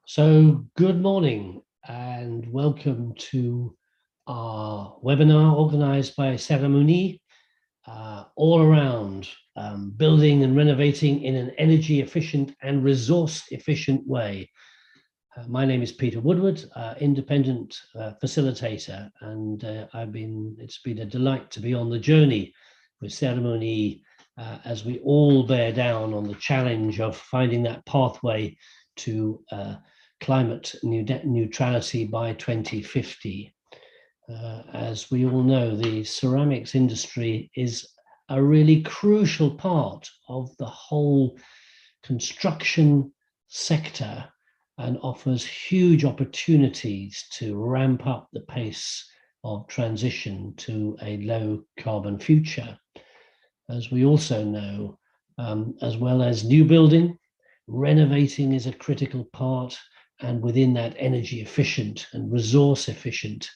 So good morning and welcome to our webinar organized by Cerame-Unie, all around building and renovating in an energy efficient and resource efficient way. My name is Peter Woodward, independent facilitator, and it's been a delight to be on the journey with Cerame-Unie as we all bear down on the challenge of finding that pathway to climate neutrality by 2050. As we all know, the ceramics industry is a really crucial part of the whole construction sector and offers huge opportunities to ramp up the pace of transition to a low carbon future. As we also know, as well as new building, renovating is a critical part, and within that, energy efficient and resource efficient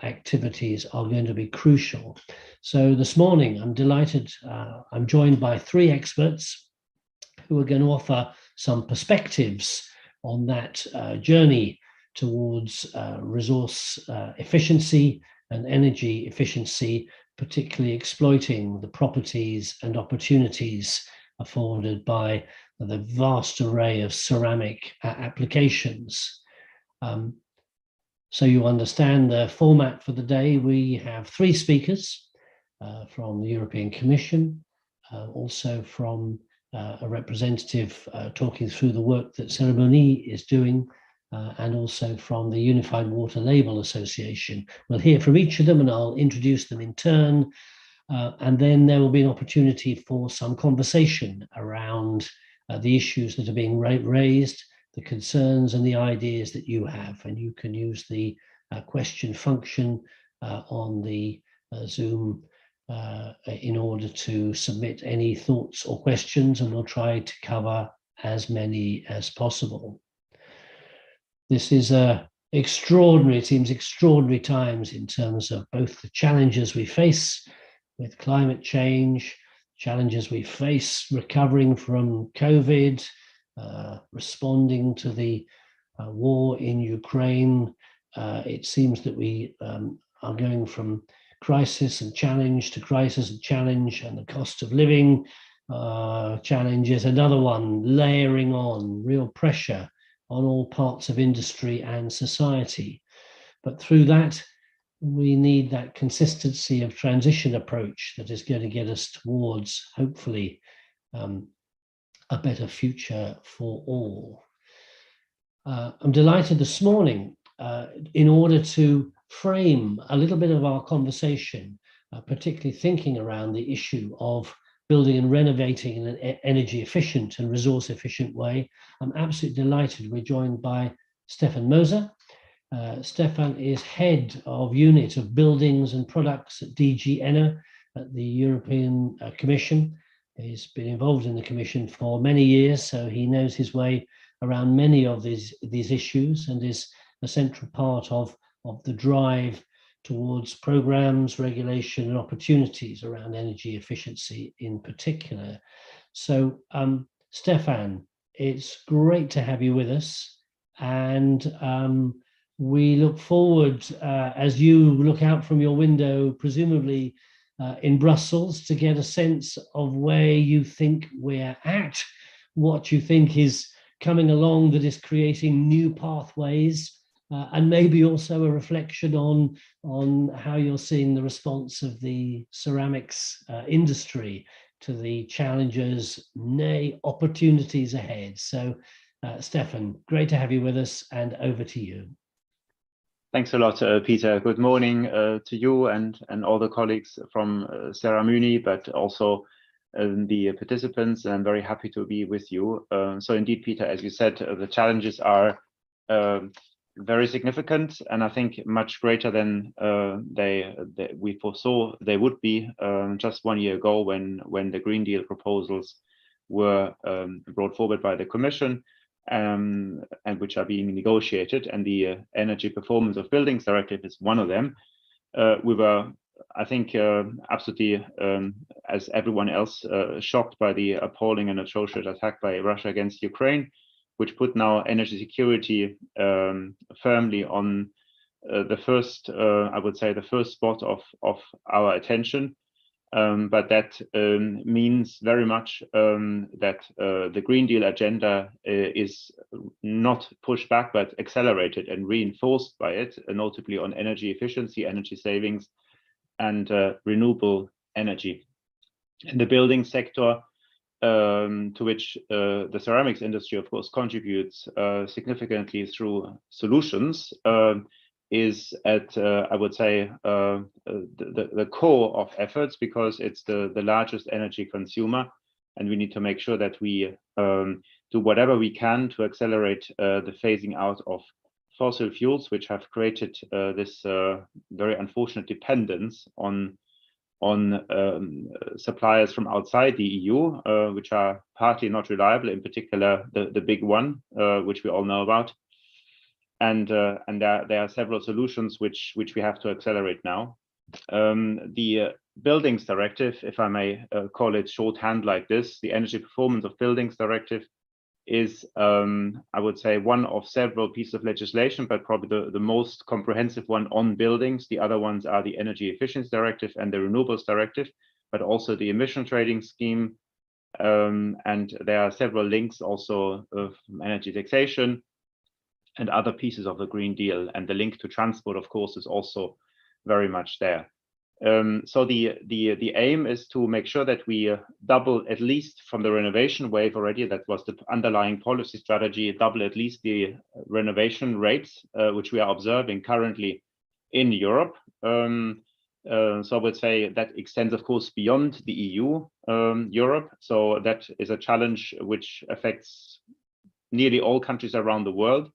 activities are going to be crucial. So this morning, I'm delighted, I'm joined by three experts who are going to offer some perspectives on that journey towards resource efficiency and energy efficiency, particularly exploiting the properties and opportunities afforded by the vast array of ceramic applications. So you understand the format for the day. We have three speakers from the European Commission, also from a representative talking through the work that Cerame-Unie is doing, and also from the Unified Water Label Association. We'll hear from each of them and I'll introduce them in turn. And then there will be an opportunity for some conversation around the issues that are being raised, the concerns and the ideas that you have. And you can use the question function on the Zoom in order to submit any thoughts or questions, and we'll try to cover as many as possible. This is extraordinary, it seems extraordinary times in terms of both the challenges we face with climate change, challenges we face recovering from COVID, responding to the war in Ukraine. It seems that we are going from crisis and challenge to crisis and challenge, and the cost of living challenge is another one, layering on real pressure on all parts of industry and society. But through that, we need that consistency of transition approach that is going to get us towards, hopefully, a better future for all. I'm delighted this morning in order to frame a little bit of our conversation, particularly thinking around the issue of building and renovating in an energy efficient and resource efficient way. I'm absolutely delighted we're joined by Stefan Moser. Stefan is head of unit of buildings and products at DG ENER at the European Commission. He's been involved in the Commission for many years, so he knows his way around many of these issues and is a central part of the drive towards programs, regulation, and opportunities around energy efficiency in particular. So, Stefan, it's great to have you with us, and we look forward, as you look out from your window, presumably in Brussels, to get a sense of where you think we're at, what you think is coming along that is creating new pathways, and maybe also a reflection on how you're seeing the response of the ceramics industry to the challenges, nay, opportunities ahead. So, Stefan, great to have you with us, and over to you. Thanks a lot, Peter. Good morning to you and all the colleagues from Cerame-Unie, but also the participants. I'm very happy to be with you. So indeed, Peter, as you said, the challenges are very significant, and I think much greater than we foresaw they would be just 1 year ago when the Green Deal proposals were brought forward by the Commission, and which are being negotiated, and the Energy Performance of Buildings Directive is one of them. We were, I think, absolutely, as everyone else, shocked by the appalling and atrocious attack by Russia against Ukraine. which put now energy security firmly on the first, I would say, the first spot of our attention. But that means very much that the Green Deal agenda is not pushed back, but accelerated and reinforced by it, notably on energy efficiency, energy savings, and renewable energy. In the building sector, to which the ceramics industry, of course, contributes significantly through solutions, is at, I would say, the core of efforts, because it's the largest energy consumer, and we need to make sure that we do whatever we can to accelerate the phasing out of fossil fuels, which have created this very unfortunate dependence on suppliers from outside the EU, which are partly not reliable, in particular the big one, which we all know about. And there are several solutions which we have to accelerate now. The Buildings Directive, if I may call it shorthand like this, the Energy Performance of Buildings Directive is, I would say, one of several pieces of legislation, but probably the most comprehensive one on buildings. The other ones are the Energy Efficiency Directive and the Renewables Directive, but also the Emission Trading Scheme. And there are several links also of energy taxation and other pieces of the Green Deal, and the link to transport, of course, is also very much there. So the aim is to make sure that we double, at least from the renovation wave already, that was the underlying policy strategy, double at least the renovation rates, which we are observing currently in Europe. So I would say that extends, of course, beyond the EU, Europe. So that is a challenge which affects nearly all countries around the world.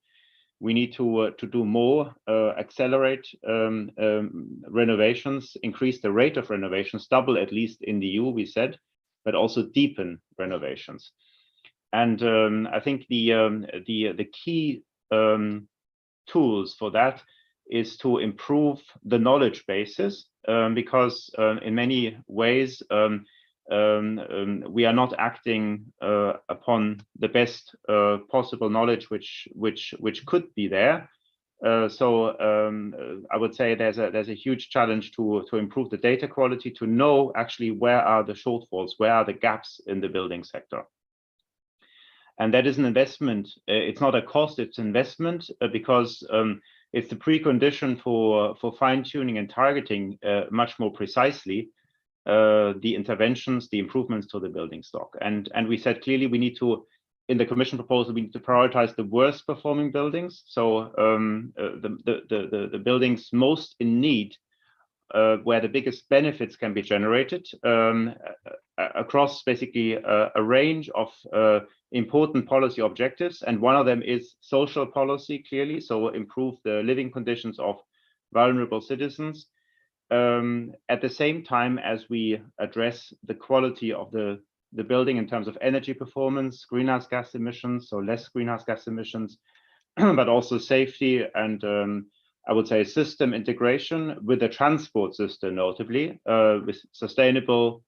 We need to do more, accelerate renovations, increase the rate of renovations, double at least in the EU, we said, but also deepen renovations. And I think the key tools for that is to improve the knowledge basis, because in many ways we are not acting upon the best possible knowledge which could be there. So I would say there's a huge challenge to improve the data quality, to know actually where are the shortfalls, where are the gaps in the building sector. And that is an investment. It's not a cost, it's investment, because it's the precondition for fine-tuning and targeting much more precisely the interventions, the improvements to the building stock. And we said clearly we need to, in the Commission proposal, we need to prioritize the worst performing buildings. So the buildings most in need, where the biggest benefits can be generated across basically a range of important policy objectives. And one of them is social policy, clearly, so improve the living conditions of vulnerable citizens. At the same time as we address the quality of the building in terms of energy performance, greenhouse gas emissions, so less greenhouse gas emissions, but also safety and I would say system integration with the transport system, notably with sustainable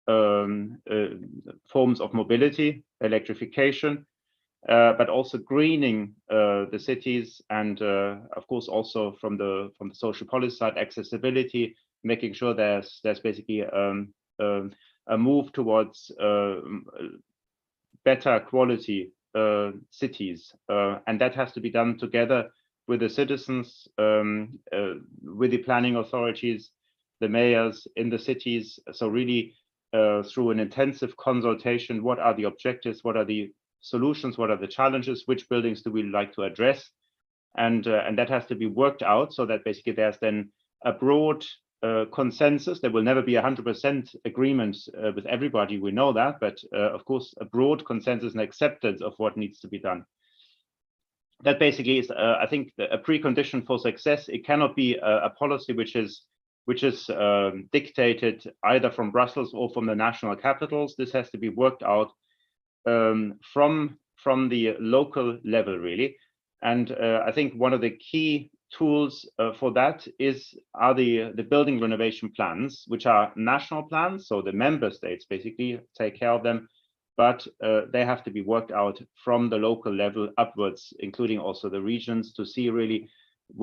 forms of mobility, electrification, but also greening the cities, and of course also from the social policy side, accessibility, making sure there's basically a move towards better quality cities, and that has to be done together with the citizens, with the planning authorities, the mayors in the cities. So really through an intensive consultation, what are the objectives, what are the solutions, what are the challenges, which buildings do we like to address, and that has to be worked out so that basically there's then a broad consensus. There will never be 100% agreement with everybody, we know that, but of course a broad consensus and acceptance of what needs to be done. That basically is, I think, a precondition for success. It cannot be a policy which is dictated either from Brussels or from the national capitals. This has to be worked out from the local level, really. And I think one of the key tools for that are the building renovation plans, which are national plans. So the member states basically take care of them. but they have to be worked out from the local level upwards, including also the regions, to see really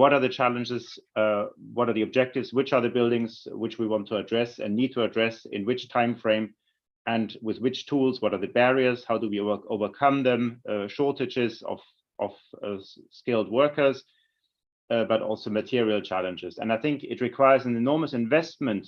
what are the challenges, what are the objectives, which are the buildings which we want to address and need to address, in which time frame, and with which tools, what are the barriers, how do we overcome them, shortages of skilled workers, but also material challenges. And I think it requires an enormous investment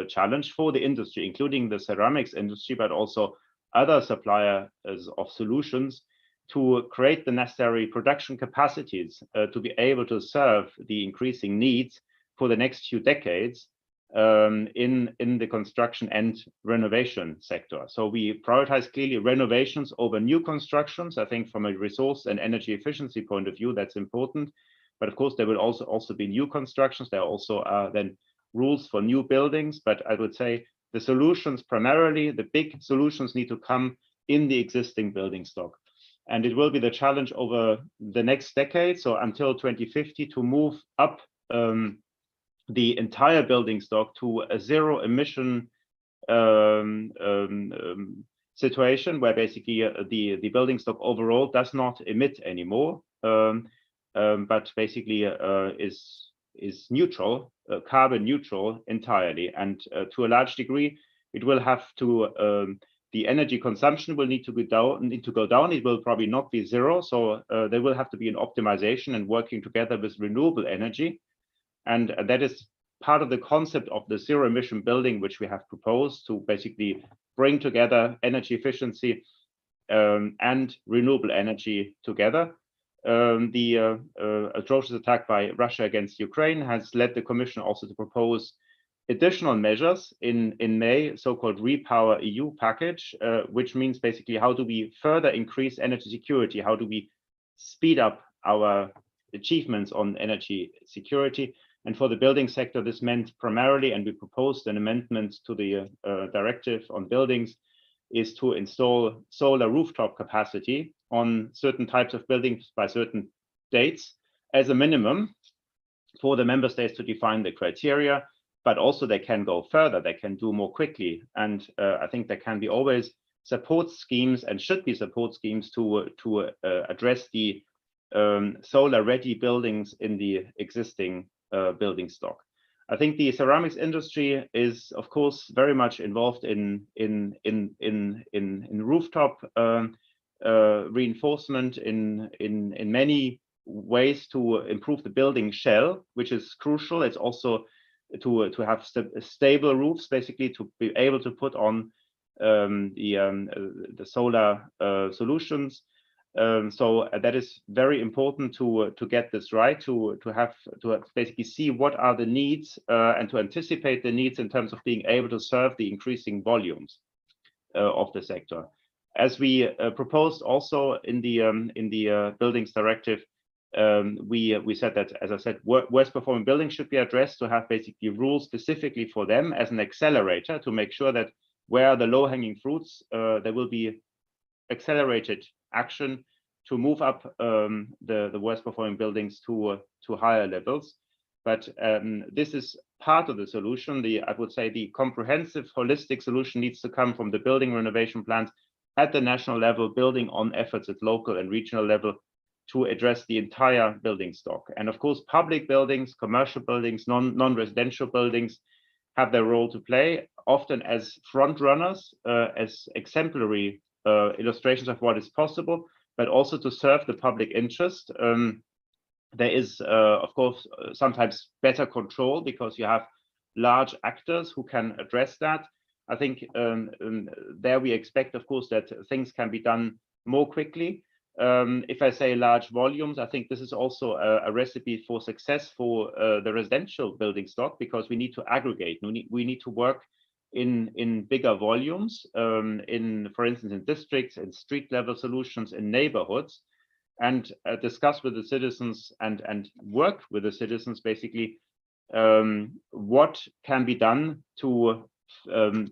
challenge for the industry, including the ceramics industry, but also other suppliers of solutions, to create the necessary production capacities to be able to serve the increasing needs for the next few decades in the construction and renovation sector. So we prioritize clearly renovations over new constructions. I think from a resource and energy efficiency point of view, that's important. But of course, there will also be new constructions. There also are then rules for new buildings. But I would say the solutions, primarily the big solutions, need to come in the existing building stock. And it will be the challenge over the next decade, so until 2050, to move up the entire building stock to a zero emission situation, where basically the building stock overall does not emit anymore, but basically is neutral, carbon neutral entirely. And to a large degree, it will have to the energy consumption will need to go down. It will probably not be zero. So there will have to be an optimization and working together with renewable energy. And that is part of the concept of the zero emission building, which we have proposed, to basically bring together energy efficiency and renewable energy together. The atrocious attack by Russia against Ukraine has led the Commission also to propose additional measures in May, so-called Repower EU package, which means basically how do we further increase energy security? How do we speed up our achievements on energy security? And for the building sector, this meant primarily, and we proposed an amendment to the directive on buildings, is to install solar rooftop capacity on certain types of buildings by certain dates as a minimum for the member states to define the criteria. But also they can go further, they can do more quickly. And I think there can be always support schemes, and should be support schemes, to address the solar ready buildings in the existing building stock. I think the ceramics industry is, of course, very much involved in rooftop reinforcement in many ways to improve the building shell, which is crucial. It's also to have stable roofs, basically to be able to put on the solar solutions. So that is very important to get this right, to basically see what are the needs and to anticipate the needs in terms of being able to serve the increasing volumes of the sector. As we proposed also in the buildings directive, we said that, as I said, worst performing buildings should be addressed, to have basically rules specifically for them as an accelerator, to make sure that where are the low hanging fruits, there will be accelerated action to move up the worst performing buildings to higher levels. But this is part of the solution. I would say the comprehensive holistic solution needs to come from the building renovation plans at the national level, building on efforts at local and regional level to address the entire building stock. And of course, public buildings, commercial buildings, non-residential buildings have their role to play, often as front runners, as exemplary illustrations of what is possible, but also to serve the public interest. There is, of course, sometimes better control because you have large actors who can address that. I think there we expect, of course, that things can be done more quickly. If I say large volumes, I think this is also a recipe for success for the residential building stock, because we need to aggregate. We need to work in bigger volumes, for instance, in districts, in street level solutions, in neighborhoods, and discuss with the citizens and work with the citizens basically what can be done to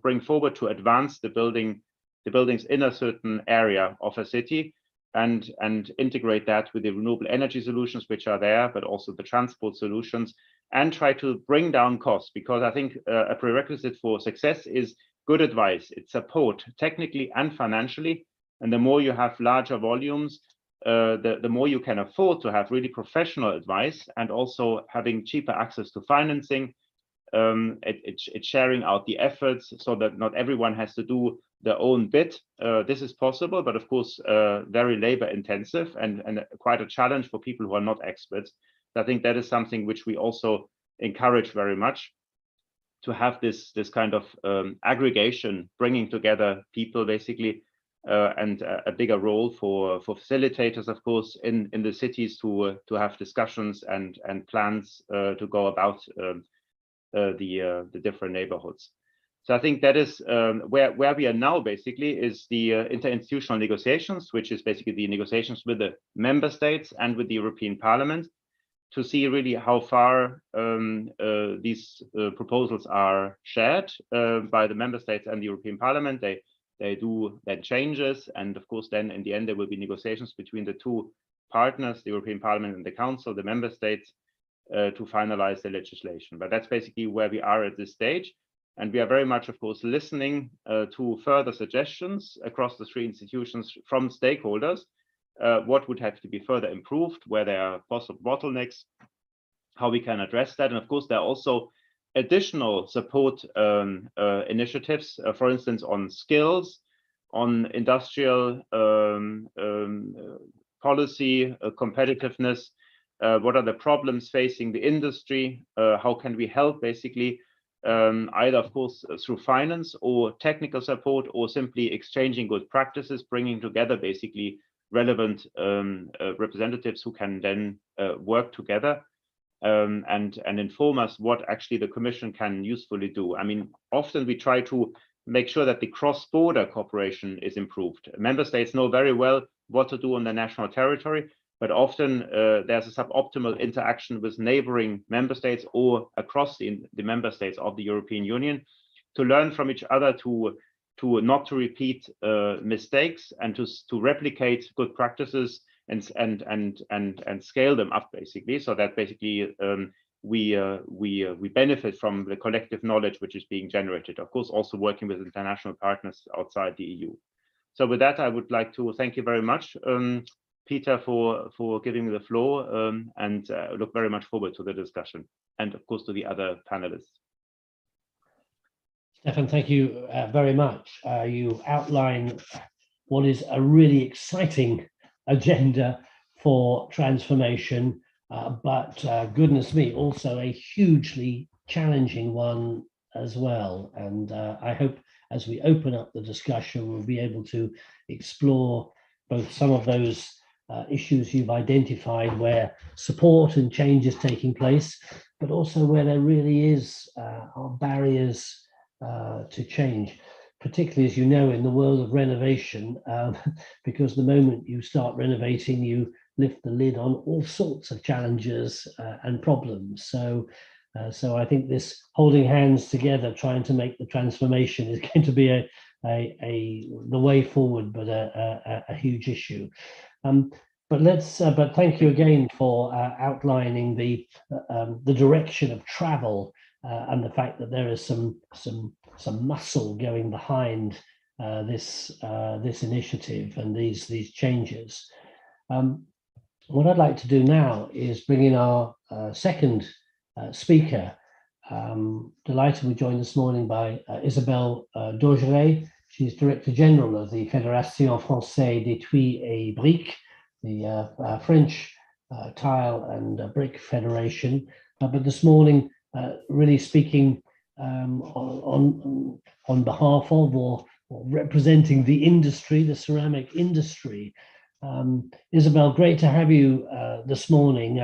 bring forward, to advance the buildings in a certain area of a city, and integrate that with the renewable energy solutions which are there, but also the transport solutions, and try to bring down costs, because I think a prerequisite for success is good advice, it's support technically and financially. And the more you have larger volumes, the more you can afford to have really professional advice, and also having cheaper access to financing. It's sharing out the efforts so that not everyone has to do their own bit. This is possible, but of course, very labor intensive and quite a challenge for people who are not experts. I think that is something which we also encourage very much, to have this kind of aggregation, bringing together people basically, and a bigger role for facilitators, of course, in the cities to have discussions and plans to go about the different neighborhoods. So I think that is where we are now. Basically, is the interinstitutional negotiations, which is basically the negotiations with the member states and with the European Parliament, to see really how far these proposals are shared by the member states and the European Parliament. They do then changes, and of course then in the end there will be negotiations between the two partners, the European Parliament and the Council, the member states, to finalize the legislation. But that's basically where we are at this stage, and we are very much, of course, listening to further suggestions across the three institutions from stakeholders. What would have to be further improved, where there are possible bottlenecks, how we can address that. And of course, there are also additional support initiatives, for instance, on skills, on industrial policy, competitiveness. What are the problems facing the industry? How can we help, basically, either, of course, through finance or technical support, or simply exchanging good practices, bringing together basically relevant representatives who can then work together and inform us what actually the Commission can usefully do. I mean, often we try to make sure that the cross-border cooperation is improved. Member states know very well what to do on their national territory, but often there's a suboptimal interaction with neighboring member states or across the member states of the European Union, to learn from each other, to not to repeat mistakes, and to replicate good practices and scale them up, basically, so that basically we benefit from the collective knowledge which is being generated. Of course, also working with international partners outside the EU. So with that, I would like to thank you very much, Peter, for giving me the floor, and look very much forward to the discussion, and of course to the other panelists. Stefan, thank you very much. You outline what is a really exciting agenda for transformation, but goodness me, also a hugely challenging one as well. And I hope as we open up the discussion, we'll be able to explore both some of those issues you've identified where support and change is taking place, but also where there really are barriers to change, particularly, as you know, in the world of renovation, because the moment you start renovating, you lift the lid on all sorts of challenges and problems. So I think this holding hands together, trying to make the transformation, is going to be the way forward, but a huge issue. But thank you again for outlining the direction of travel, and the fact that there is some muscle going behind this initiative and these changes. What I'd like to do now is bring in our second speaker. Delighted we're joined this morning by Isabelle Daugeret. She's Director General of the Fédération Française des Tuiles et Briques, the French Tile and Brick Federation. But this morning, really speaking on behalf of or representing the industry, the ceramic industry. Isabelle, great to have you this morning.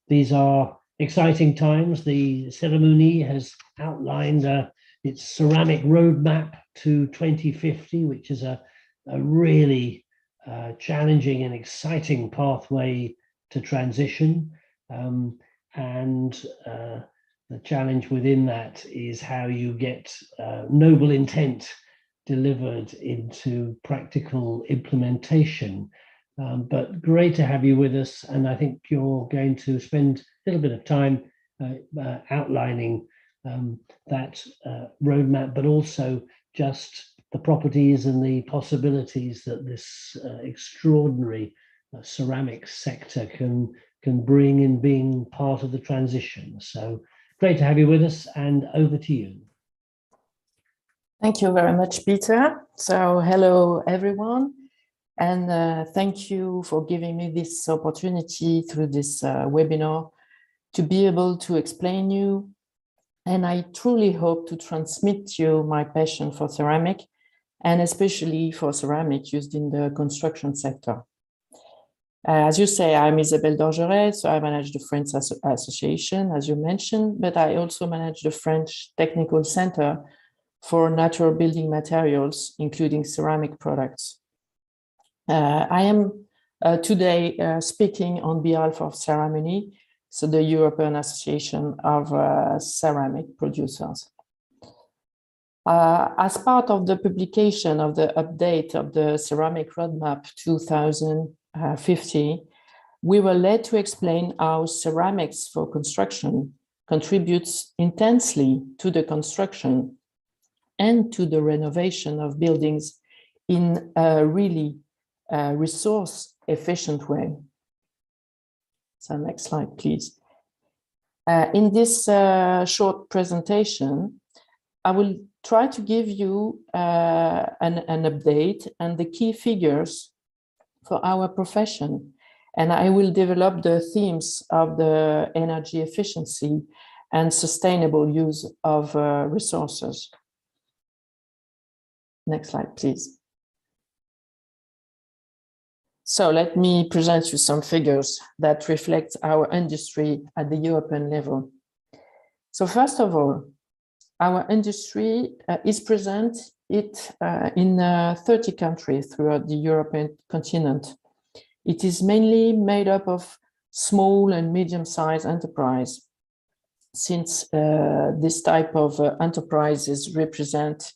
These are exciting times. The Cerame-Unie has outlined its ceramic roadmap to 2050, which is a really challenging and exciting pathway to transition. And the challenge within that is how you get noble intent delivered into practical implementation. But great to have you with us, and I think you're going to spend a little bit of time outlining that roadmap, but also just the properties and the possibilities that this extraordinary ceramic sector can bring in being part of the transition. So great to have you with us, and over to you. Thank you very much, Peter. So hello, everyone. And thank you for giving me this opportunity through this webinar to be able to explain you. And I truly hope to transmit you my passion for ceramic, and especially for ceramic used in the construction sector. As you say, I'm Isabelle Dorgeret, so I manage the French Association, as you mentioned, but I also manage the French Technical Center for Natural Building Materials, including ceramic products. I am today speaking on behalf of Cerame-Unie, so the European Association of Ceramic Producers. As part of the publication of the update of the Ceramic Roadmap 2050, we were led to explain how ceramics for construction contributes intensely to the construction and to the renovation of buildings in a really resource efficient way. So next slide, please. In this short presentation, I will try to give you an update and the key figures for our profession. And I will develop the themes of the energy efficiency and sustainable use of resources. Next slide, please. So let me present you some figures that reflect our industry at the European level. So first of all, our industry is present in 30 countries throughout the European continent. It is mainly made up of small and medium-sized enterprise, since this type of enterprises represent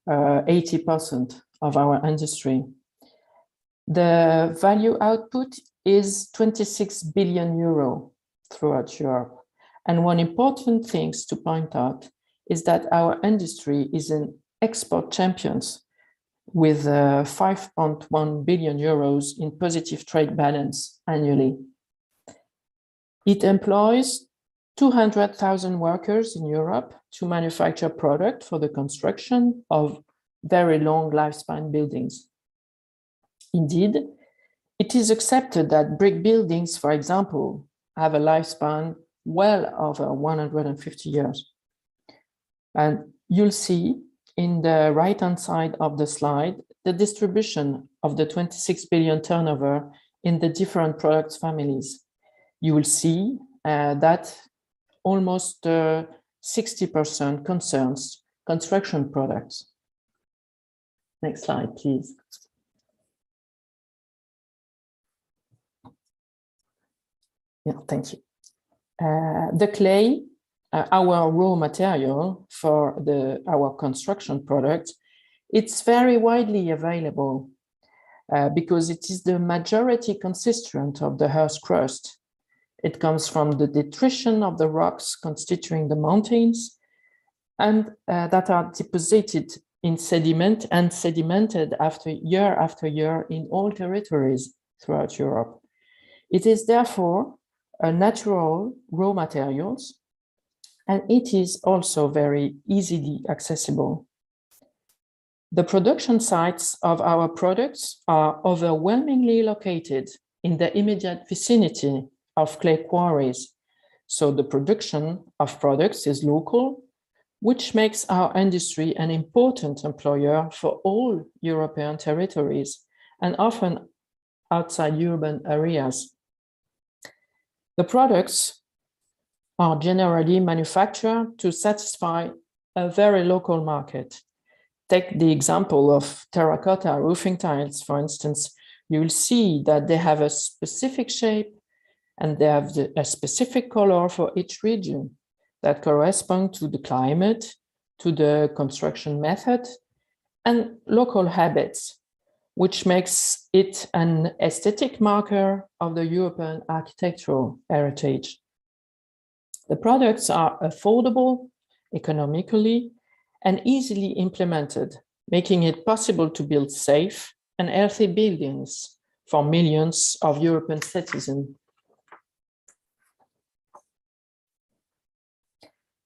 80% of our industry. The value output is 26 billion euro throughout Europe. And one important thing to point out is that our industry is an export champions with 5.1 billion euros in positive trade balance annually. It employs 200,000 workers in Europe to manufacture product for the construction of very long lifespan buildings. Indeed, it is accepted that brick buildings, for example, have a lifespan well over 150 years. And you'll see in the right-hand side of the slide, the distribution of the 26 billion turnover in the different products families. You will see that almost 60% concerns construction products. Next slide, please. Yeah, thank you. The clay, our raw material for our construction products, it's very widely available because it is the majority constituent of the Earth's crust. It comes from the detrition of the rocks constituting the mountains and that are deposited in sediment and sedimented after year in all territories throughout Europe. It is therefore a natural raw materials, and it is also very easily accessible. The production sites of our products are overwhelmingly located in the immediate vicinity of clay quarries. So the production of products is local, which makes our industry an important employer for all European territories and often outside urban areas. The products are generally manufactured to satisfy a very local market. Take the example of terracotta roofing tiles, for instance. You will see that they have a specific shape and they have a specific color for each region that correspond to the climate, to the construction method, and local habits, which makes it an aesthetic marker of the European architectural heritage. The products are affordable economically, and easily implemented, making it possible to build safe and healthy buildings for millions of European citizens.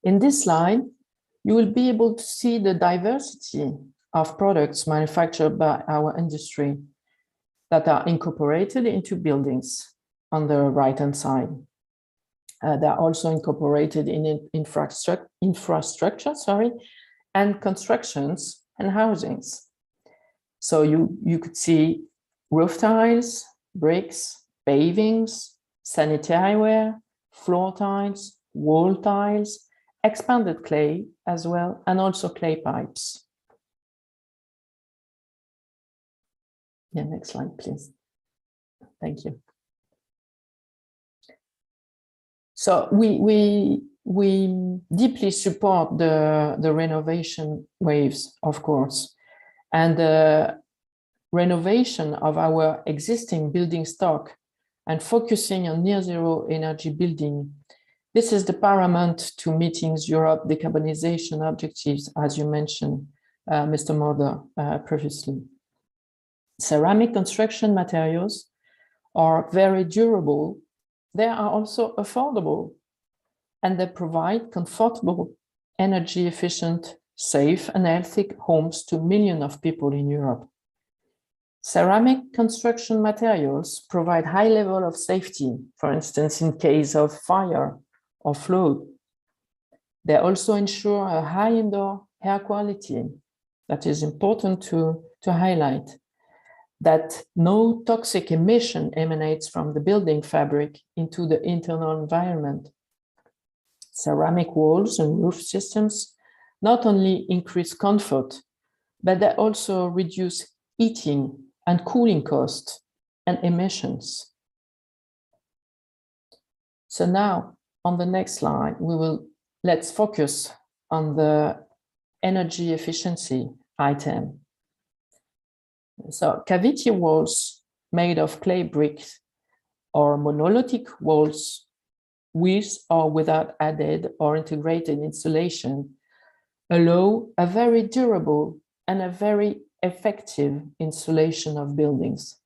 In this slide, you will be able to see the diversity of products manufactured by our industry that are incorporated into buildings on the right-hand side. They are also incorporated in infrastructure, and constructions and housings. So you could see roof tiles, bricks, pavings, sanitary ware, floor tiles, wall tiles, expanded clay as well, and also clay pipes. Yeah, next slide, please. Thank you. So we deeply support the renovation waves, of course, and the renovation of our existing building stock and focusing on near zero energy building. This is the paramount to meeting Europe decarbonization objectives, as you mentioned, Mr. Mulder, previously. Ceramic construction materials are very durable. They are also affordable, and they provide comfortable, energy efficient, safe and healthy homes to millions of people in Europe. Ceramic construction materials provide high level of safety, for instance, in case of fire or flood. They also ensure a high indoor air quality. That is important to highlight, that no toxic emission emanates from the building fabric into the internal environment. Ceramic walls and roof systems not only increase comfort, but they also reduce heating and cooling costs and emissions. So now, on the next slide, let's focus on the energy efficiency item. So cavity walls made of clay bricks or monolithic walls with or without added or integrated insulation allow a very durable and a very effective insulation of buildings.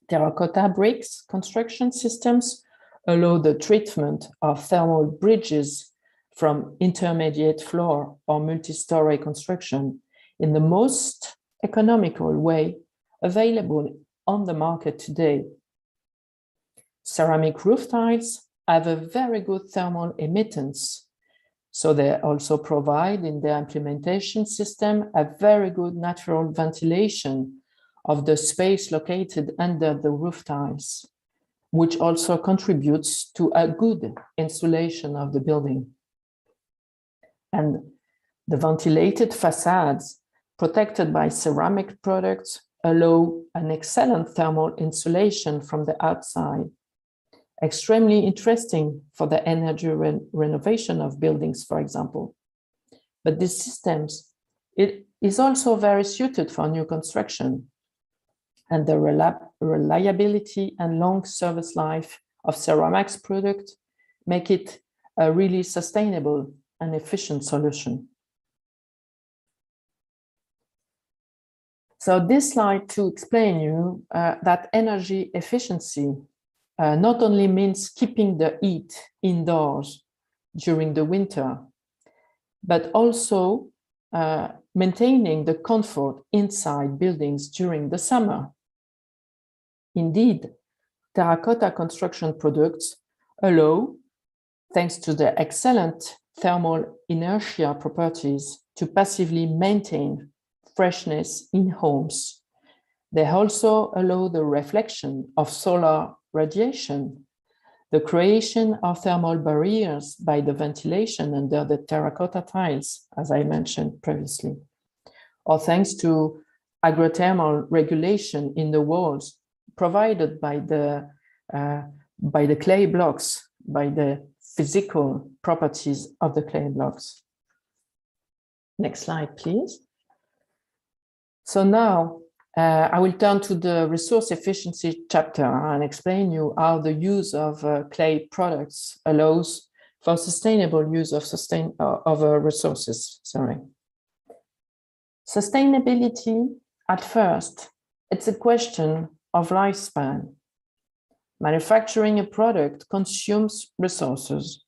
Terracotta bricks construction systems allow the treatment of thermal bridges from intermediate floor or multi-story construction in the most economical way available on the market today. Ceramic roof tiles have a very good thermal emittance, so they also provide in their implementation system a very good natural ventilation of the space located under the roof tiles, which also contributes to a good insulation of the building. And the ventilated facades protected by ceramic products allow an excellent thermal insulation from the outside. Extremely interesting for the energy renovation of buildings, for example. But these systems, it is also very suited for new construction, and the reliability and long service life of ceramics product make it a really sustainable and efficient solution. So this slide to explain you that energy efficiency not only means keeping the heat indoors during the winter, but also maintaining the comfort inside buildings during the summer. Indeed, terracotta construction products allow, thanks to their excellent thermal inertia properties, to passively maintain freshness in homes. They also allow the reflection of solar radiation, the creation of thermal barriers by the ventilation under the terracotta tiles, as I mentioned previously, or thanks to agrothermal regulation in the walls provided by the clay blocks, by the physical properties of the clay blocks. Next slide, please. So now I will turn to the resource efficiency chapter and explain you how the use of clay products allows for sustainable use of resources. Sorry. Sustainability, at first, it's a question of lifespan. Manufacturing a product consumes resources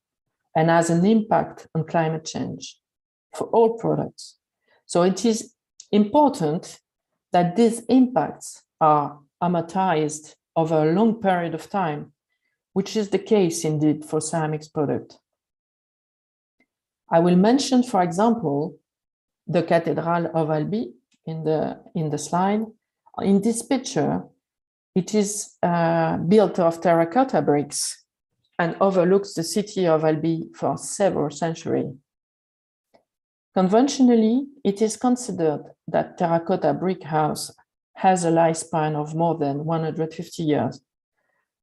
and has an impact on climate change for all products. So it is important that these impacts are amortized over a long period of time, which is the case indeed for ceramics product. I will mention, for example, the Cathedral of Albi in the slide. In this picture, it is built of terracotta bricks and overlooks the city of Albi for several centuries. Conventionally, it is considered that terracotta brick house has a lifespan of more than 150 years,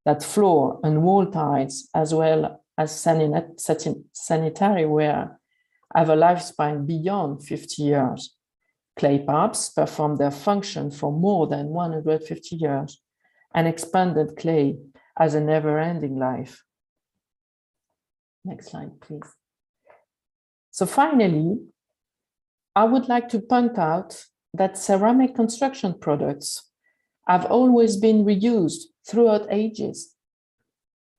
that floor and wall tiles, as well as sanitary ware, have a lifespan beyond 50 years. Clay pipes perform their function for more than 150 years, and expanded clay has a never-ending life. Next slide, please. So finally, I would like to point out that ceramic construction products have always been reused throughout ages.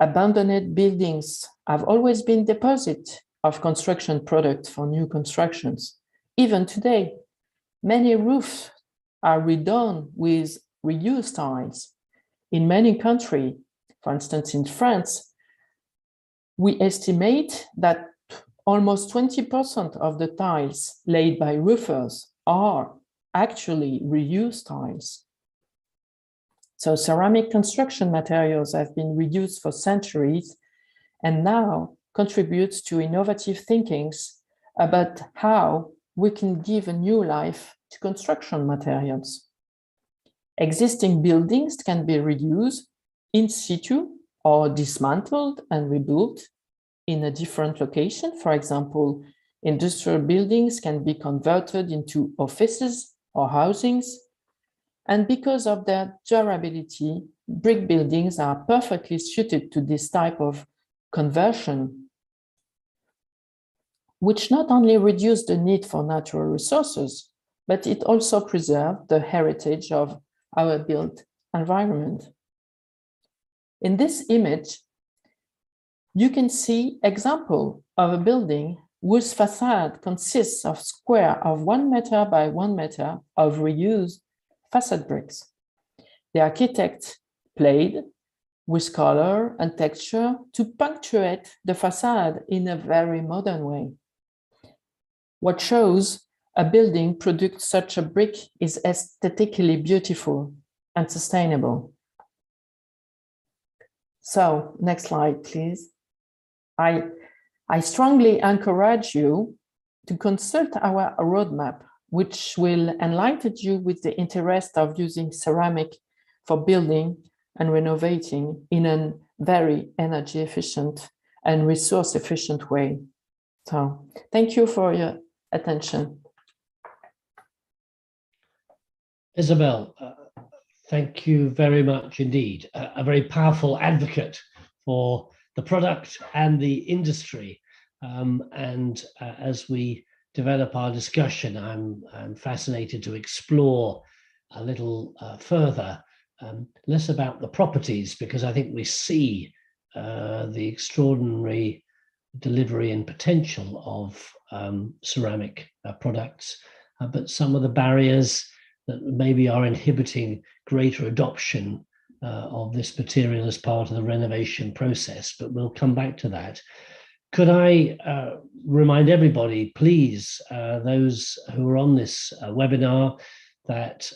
Abandoned buildings have always been deposits of construction products for new constructions. Even today, many roofs are redone with reused tiles. In many countries, for instance, in France, we estimate that almost 20% of the tiles laid by roofers are actually reused tiles. So ceramic construction materials have been reused for centuries and now contributes to innovative thinkings about how we can give a new life to construction materials. Existing buildings can be reused in situ or dismantled and rebuilt in a different location. For example, industrial buildings can be converted into offices or housings. And because of their durability, brick buildings are perfectly suited to this type of conversion, which not only reduce the need for natural resources, but it also preserves the heritage of our built environment. In this image, you can see an example of a building whose facade consists of square of 1 meter by 1 meter of reused facade bricks. The architect played with color and texture to punctuate the facade in a very modern way. What shows a building produced such a brick is aesthetically beautiful and sustainable. So, next slide, please. I strongly encourage you to consult our roadmap, which will enlighten you with the interest of using ceramic for building and renovating in a very energy efficient and resource efficient way. So thank you for your attention. Isabel, thank you very much indeed. A very powerful advocate for the product and the industry. As we develop our discussion, I'm fascinated to explore a little further, less about the properties, because I think we see the extraordinary delivery and potential of ceramic products, but some of the barriers that maybe are inhibiting greater adoption of this material as part of the renovation process, but we'll come back to that. Could I remind everybody, please, those who are on this webinar, that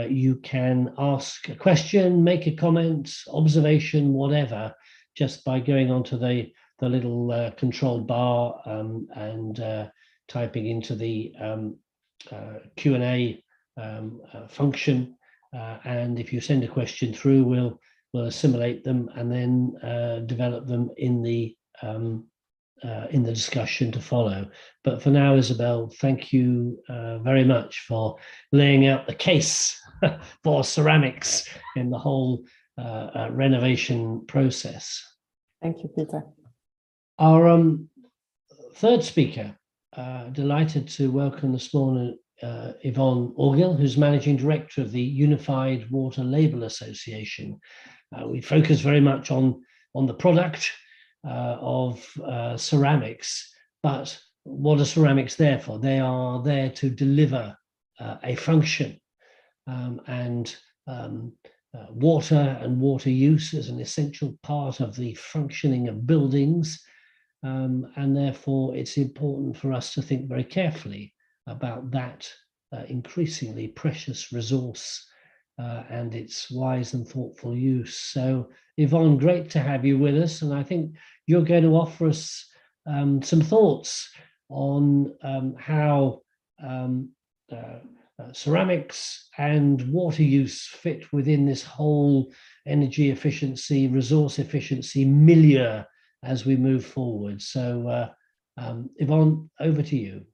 you can ask a question, make a comment, observation, whatever, just by going onto the little control bar and typing into the Q&A function. And if you send a question through, we'll assimilate them and then develop them in the discussion to follow. But for now, Isabel, thank you very much for laying out the case for ceramics in the whole renovation process. Thank you, Peter. Our third speaker, delighted to welcome this morning Yvonne Orgill, who's Managing Director of the Unified Water Label Association. We focus very much on the product of ceramics, but what are ceramics there for? They are there to deliver a function, and water and water use is an essential part of the functioning of buildings, and therefore it's important for us to think very carefully about that increasingly precious resource and its wise and thoughtful use. So Yvonne, great to have you with us, and I think you're going to offer us some thoughts on how ceramics and water use fit within this whole energy efficiency, resource efficiency milieu as we move forward. So Yvonne, over to you.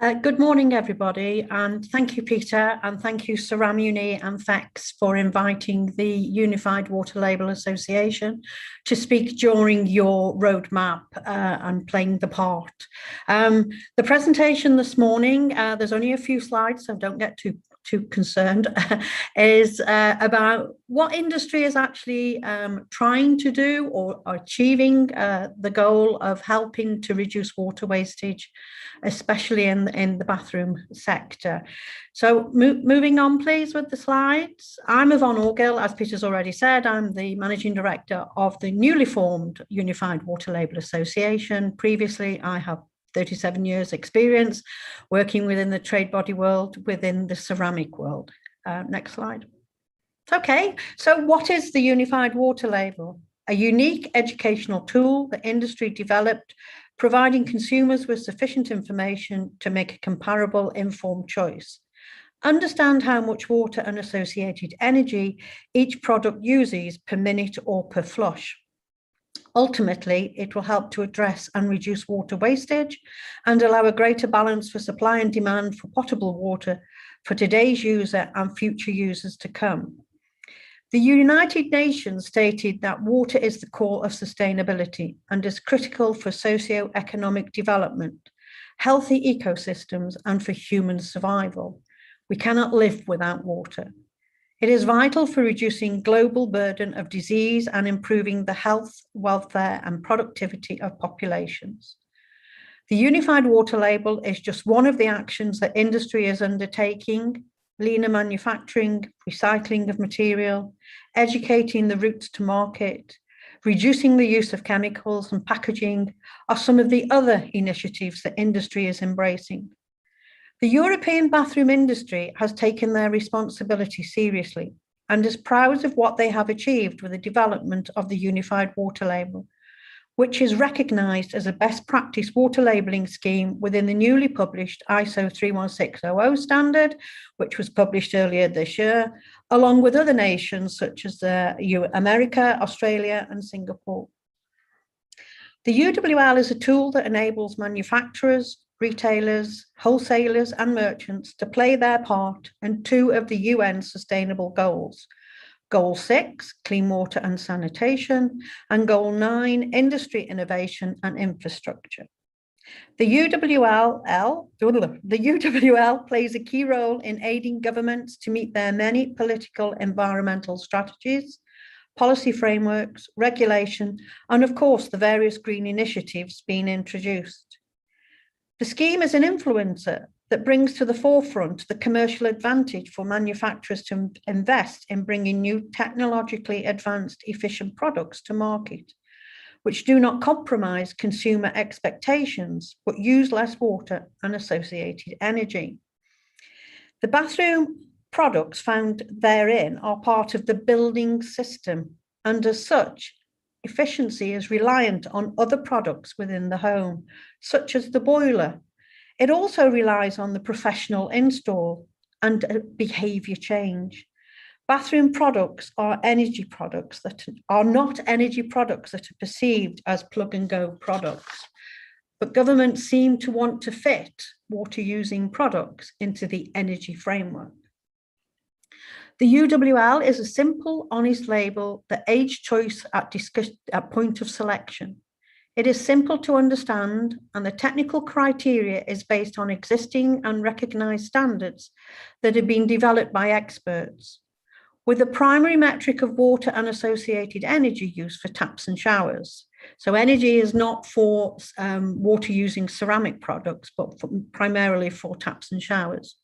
Good morning, everybody, and thank you, Peter, and thank you, Cerame-Unie and FEX, for inviting the Unified Water Label Association to speak during your roadmap and playing the part. The presentation this morning, there's only a few slides, so don't get too concerned, is about what industry is actually trying to do or achieving the goal of helping to reduce water wastage, especially in the bathroom sector. So moving on, please, with the slides. I'm Yvonne Orgill, as Peter's already said. I'm the Managing Director of the newly formed Unified Water Label Association. Previously, I have 37 years experience working within the trade body world, within the ceramic world. Next slide. Okay, so what is the Unified Water Label? A unique educational tool that industry developed, providing consumers with sufficient information to make a comparable, informed choice. Understand how much water and associated energy each product uses per minute or per flush. Ultimately, it will help to address and reduce water wastage and allow a greater balance for supply and demand for potable water for today's user and future users to come. The United Nations stated that water is the core of sustainability and is critical for socio-economic development, healthy ecosystems, and for human survival. We cannot live without water. It is vital for reducing global burden of disease and improving the health, welfare, and productivity of populations. The Unified Water Label is just one of the actions that industry is undertaking: leaner manufacturing, recycling of material, educating the routes to market, reducing the use of chemicals and packaging are some of the other initiatives that industry is embracing. The European bathroom industry has taken their responsibility seriously and is proud of what they have achieved with the development of the Unified Water Label, which is recognised as a best practice water labelling scheme within the newly published ISO 31600 standard, which was published earlier this year, along with other nations such as America, Australia, and Singapore. The UWL is a tool that enables manufacturers, retailers, wholesalers, and merchants to play their part in two of the UN Sustainable Goals: Goal 6, Clean Water and Sanitation, and Goal 9, Industry, Innovation and Infrastructure. The UWL plays a key role in aiding governments to meet their many political environmental strategies, policy frameworks, regulation, and of course the various green initiatives being introduced. The scheme is an influencer that brings to the forefront the commercial advantage for manufacturers to invest in bringing new technologically advanced, efficient products to market, which do not compromise consumer expectations, but use less water and associated energy. The bathroom products found therein are part of the building system, and as such, efficiency is reliant on other products within the home, such as the boiler. It also relies on the professional install and behaviour change. Bathroom products are energy products that are not energy products that are perceived as plug-and-go products, but governments seem to want to fit water-using products into the energy framework. The UWL is a simple, honest label that aids choice at point of selection. It is simple to understand, and the technical criteria is based on existing and recognised standards that have been developed by experts, with the primary metric of water and associated energy use for taps and showers. So energy is not for water using ceramic products, but primarily for taps and showers.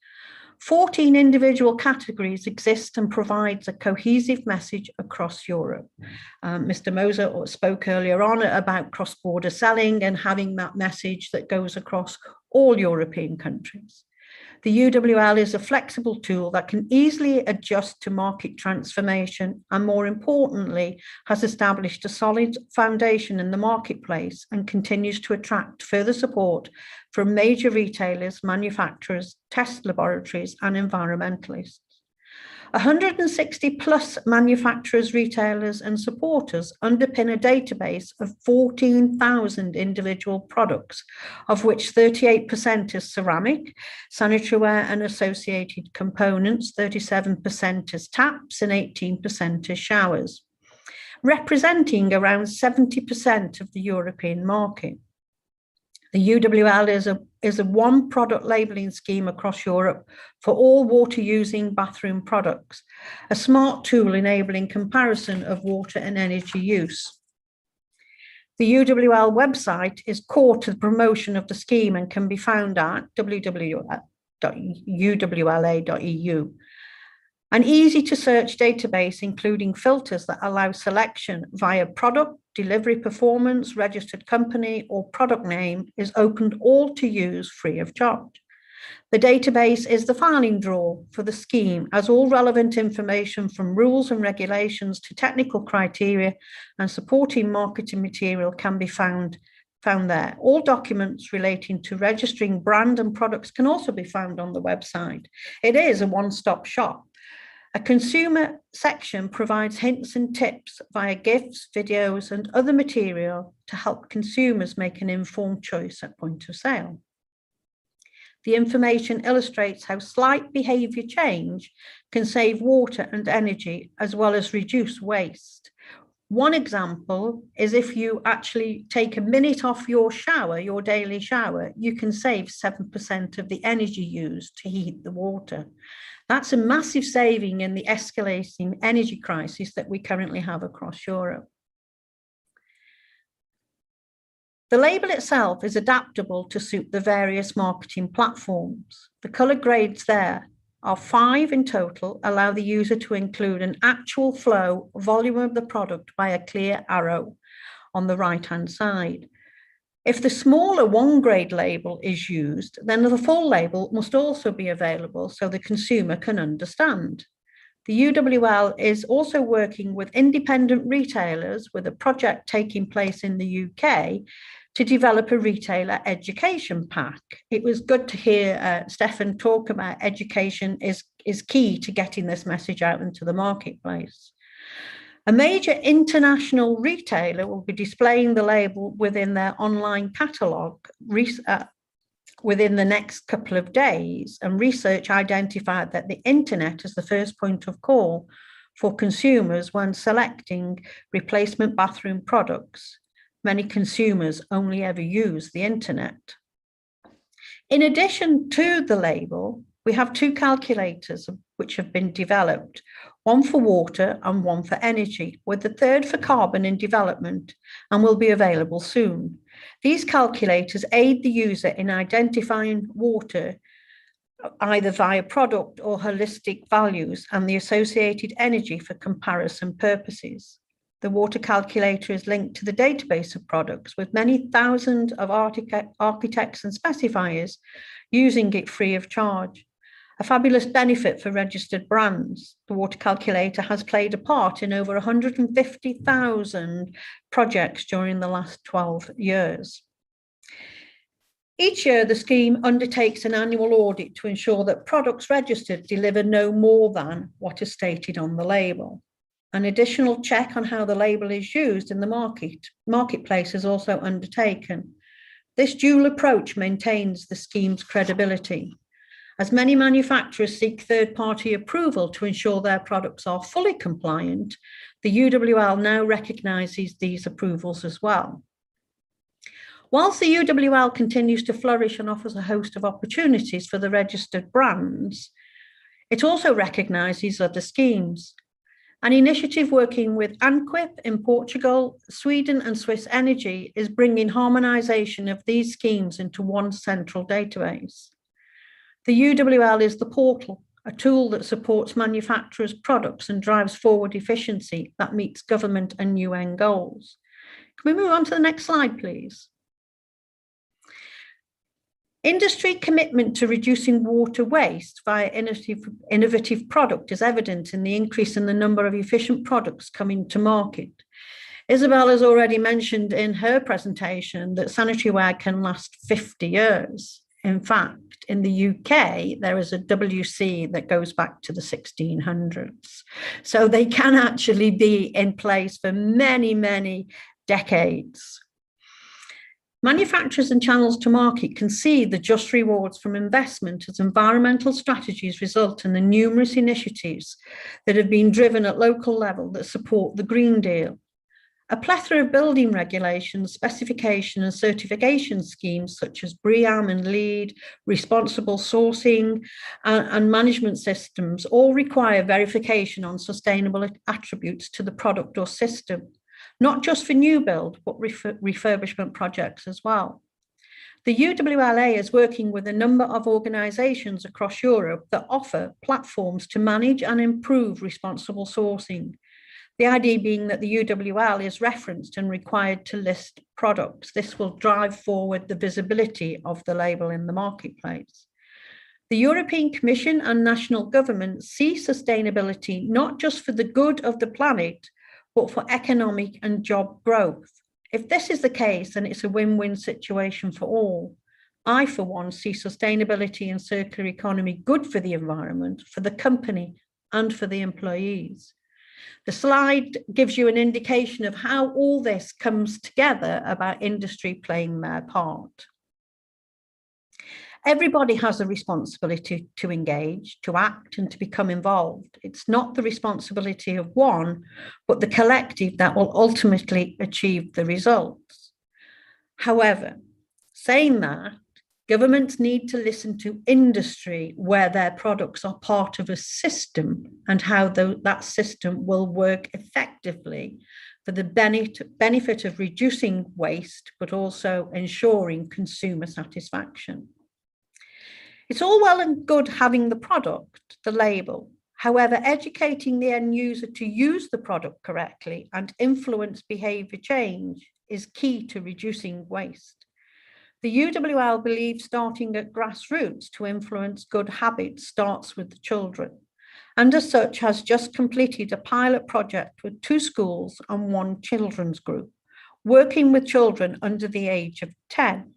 14 individual categories exist and provides a cohesive message across Europe. Mr. Moser spoke earlier on about cross-border selling and having that message that goes across all European countries. The UWL is a flexible tool that can easily adjust to market transformation and, more importantly, has established a solid foundation in the marketplace and continues to attract further support from major retailers, manufacturers, test laboratories, and environmentalists. 160 plus manufacturers, retailers, and supporters underpin a database of 14,000 individual products, of which 38% is ceramic, sanitary ware and associated components, 37% is taps, and 18% is showers, representing around 70% of the European market. The UWL is a one product labelling scheme across Europe for all water using bathroom products, a smart tool enabling comparison of water and energy use. The UWL website is core to the promotion of the scheme and can be found at www.uwla.eu. An easy to search database including filters that allow selection via product, delivery performance, registered company, or product name is opened all to use free of charge. The database is the filing drawer for the scheme, as all relevant information from rules and regulations to technical criteria and supporting marketing material can be found there. All documents relating to registering brand and products can also be found on the website. It is a one-stop shop. A consumer section provides hints and tips via GIFs, videos, and other material to help consumers make an informed choice at point of sale. The information illustrates how slight behaviour change can save water and energy, as well as reduce waste. One example is if you actually take a minute off your shower, your daily shower, you can save 7% of the energy used to heat the water. That's a massive saving in the escalating energy crisis that we currently have across Europe. The label itself is adaptable to suit the various marketing platforms. The colour grades there are 5 in total, allow the user to include an actual flow volume of the product by a clear arrow on the right-hand side. If the smaller 1 grade label is used, then the full label must also be available so the consumer can understand. The UWL is also working with independent retailers with a project taking place in the UK to develop a retailer education pack. It was good to hear Stefan talk about education is key to getting this message out into the marketplace. A major international retailer will be displaying the label within their online catalogue within the next couple of days, and research identified that the internet is the first point of call for consumers when selecting replacement bathroom products. Many consumers only ever use the internet. In addition to the label, we have 2 calculators which have been developed, one for water and one for energy, with the third for carbon in development and will be available soon. These calculators aid the user in identifying water either via product or holistic values and the associated energy for comparison purposes. The water calculator is linked to the database of products with many thousands of architects and specifiers using it free of charge. A fabulous benefit for registered brands. The water calculator has played a part in over 150,000 projects during the last 12 years. Each year, the scheme undertakes an annual audit to ensure that products registered deliver no more than what is stated on the label. An additional check on how the label is used in the marketplace is also undertaken. This dual approach maintains the scheme's credibility. As many manufacturers seek third-party approval to ensure their products are fully compliant, the UWL now recognises these approvals as well. Whilst the UWL continues to flourish and offers a host of opportunities for the registered brands, it also recognises other schemes. An initiative working with ANQUIP in Portugal, Sweden and Swiss Energy is bringing harmonisation of these schemes into one central database. The UWL is the portal, a tool that supports manufacturers' products and drives forward efficiency that meets government and UN goals. Can we move on to the next slide, please? Industry commitment to reducing water waste via innovative product is evident in the increase in the number of efficient products coming to market. Isabel has already mentioned in her presentation that sanitary ware can last 50 years. In fact, in the UK, there is a WC that goes back to the 1600s. So they can actually be in place for many, many decades. Manufacturers and channels to market can see the just rewards from investment as environmental strategies result in the numerous initiatives that have been driven at local level that support the Green Deal. A plethora of building regulations, specification and certification schemes such as BREEAM and LEED, responsible sourcing and management systems all require verification on sustainable attributes to the product or system, not just for new build, but refurbishment projects as well. The UWLA is working with a number of organisations across Europe that offer platforms to manage and improve responsible sourcing. The idea being that the UWL is referenced and required to list products. This will drive forward the visibility of the label in the marketplace. The European Commission and national governments see sustainability not just for the good of the planet, but for economic and job growth. If this is the case, then it's a win-win situation for all. I, for one, see sustainability and circular economy good for the environment, for the company, and for the employees. The slide gives you an indication of how all this comes together about industry playing their part. Everybody has a responsibility to engage, to act, and to become involved. It's not the responsibility of one, but the collective that will ultimately achieve the results. However, saying that, governments need to listen to industry where their products are part of a system and how that system will work effectively for the benefit of reducing waste, but also ensuring consumer satisfaction. It's all well and good having the product, the label. However, educating the end user to use the product correctly and influence behaviour change is key to reducing waste. The UWL believes starting at grassroots to influence good habits starts with the children, and as such has just completed a pilot project with 2 schools and 1 children's group, working with children under the age of 10.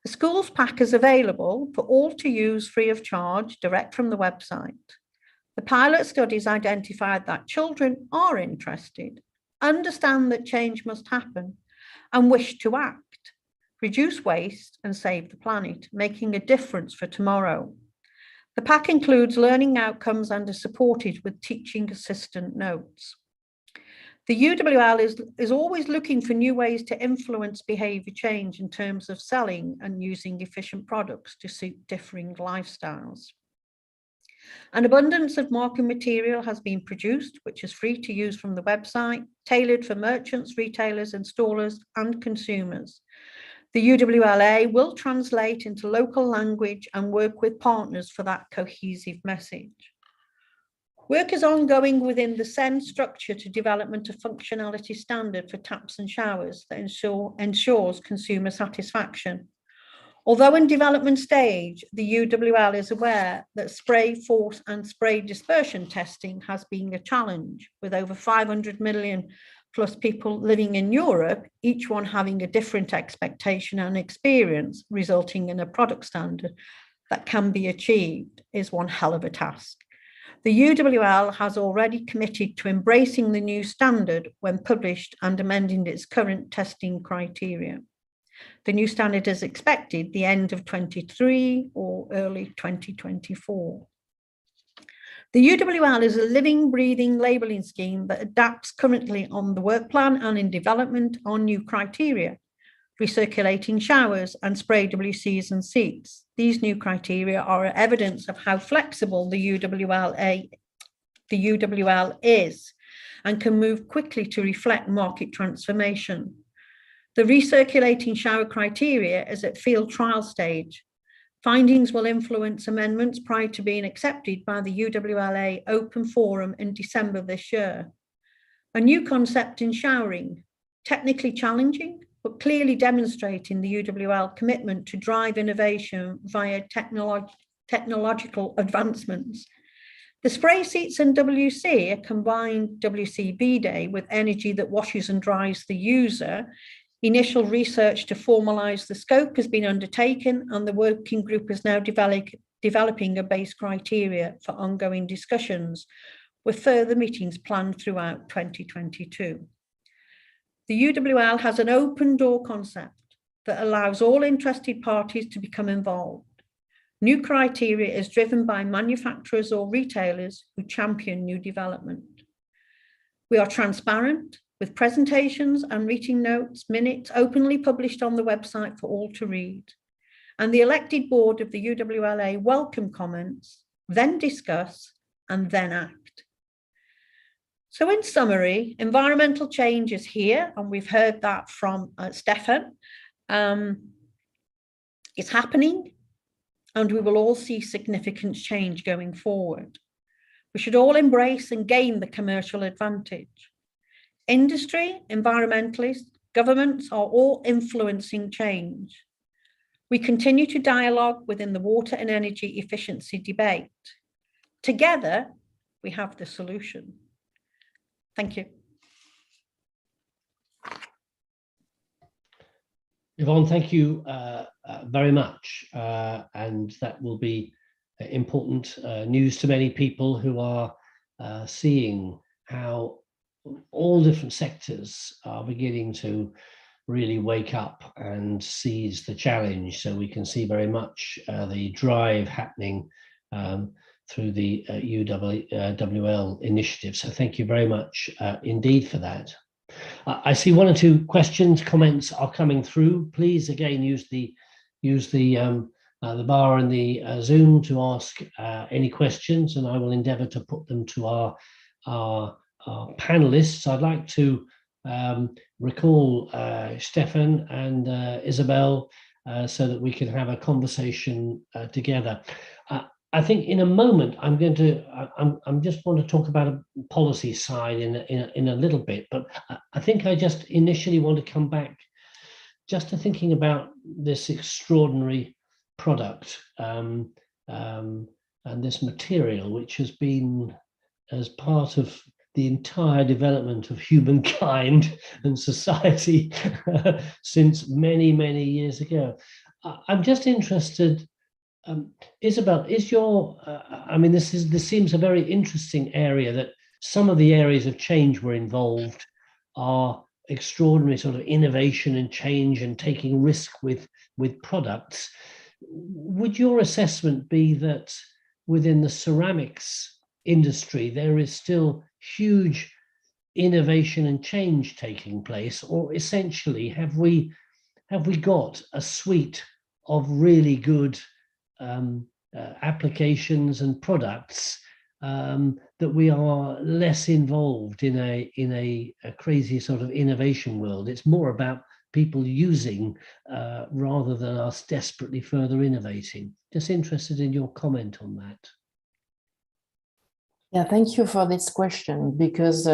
The schools pack is available for all to use free of charge, direct from the website. The pilot studies identified that children are interested, understand that change must happen, and wish to act, reduce waste and save the planet, making a difference for tomorrow. The pack includes learning outcomes and is supported with teaching assistant notes. The UWL is always looking for new ways to influence behaviour change in terms of selling and using efficient products to suit differing lifestyles. An abundance of marketing material has been produced, which is free to use from the website, tailored for merchants, retailers, installers, and consumers. The UWLA will translate into local language and work with partners for that cohesive message. Work is ongoing within the SEN structure to development of functionality standard for taps and showers that ensures consumer satisfaction. Although in development stage, the UWL is aware that spray force and spray dispersion testing has been a challenge, with over 500 million plus people living in Europe, each one having a different expectation and experience, resulting in a product standard that can be achieved is one hell of a task. The UWL has already committed to embracing the new standard when published and amending its current testing criteria. The new standard is expected the end of 2023 or early 2024. The UWL is a living, breathing labelling scheme that adapts currently on the work plan and in development on new criteria. recirculating showers, and spray WCs and seats. These new criteria are evidence of how flexible the UWL is and can move quickly to reflect market transformation. The recirculating shower criteria is at field trial stage. Findings will influence amendments prior to being accepted by the UWLA Open Forum in December this year. A new concept in showering, technically challenging, but clearly demonstrating the UWL commitment to drive innovation via technological advancements. The spray seats and WC, a combined WC bidet with energy that washes and dries the user. Initial research to formalise the scope has been undertaken, and the working group is now developing a base criteria for ongoing discussions, with further meetings planned throughout 2022. The UWL has an open door concept that allows all interested parties to become involved. New criteria is driven by manufacturers or retailers who champion new development. We are transparent, with presentations and meeting notes, minutes openly published on the website for all to read. And the elected board of the UWLA welcome comments, then discuss, and then act. So in summary, environmental change is here, and we've heard that from Stefan. It's happening, and we will all see significant change going forward. We should all embrace and gain the commercial advantage. Industry, environmentalists, governments are all influencing change. We continue to dialogue within the water and energy efficiency debate. Together, we have the solution. Thank you. Yvonne, thank you very much. And that will be important news to many people who are seeing how all different sectors are beginning to really wake up and seize the challenge. So we can see very much the drive happening through the UWL initiative. So thank you very much indeed for that. I see one or two questions, comments are coming through. Please again use the bar in the Zoom to ask any questions, and I will endeavour to put them to our panelists. I'd like to recall Stefan and Isabel so that we can have a conversation together. I think in a moment I'm just want to talk about a policy side in a little bit, but I think I just initially want to come back just to thinking about this extraordinary product and this material, which has been as part of the entire development of humankind and society since many, many years ago. I'm just interested, Isabel, is your, I mean, this seems a very interesting area, that some of the areas of change we're involved are extraordinary sort of innovation and change and taking risk with products. Would your assessment be that within the ceramics industry, there is still huge innovation and change taking place, or essentially have we got a suite of really good applications and products that we are less involved in a crazy sort of innovation world? It's more about people using rather than us desperately further innovating. Just interested in your comment on that. Yeah, thank you for this question, because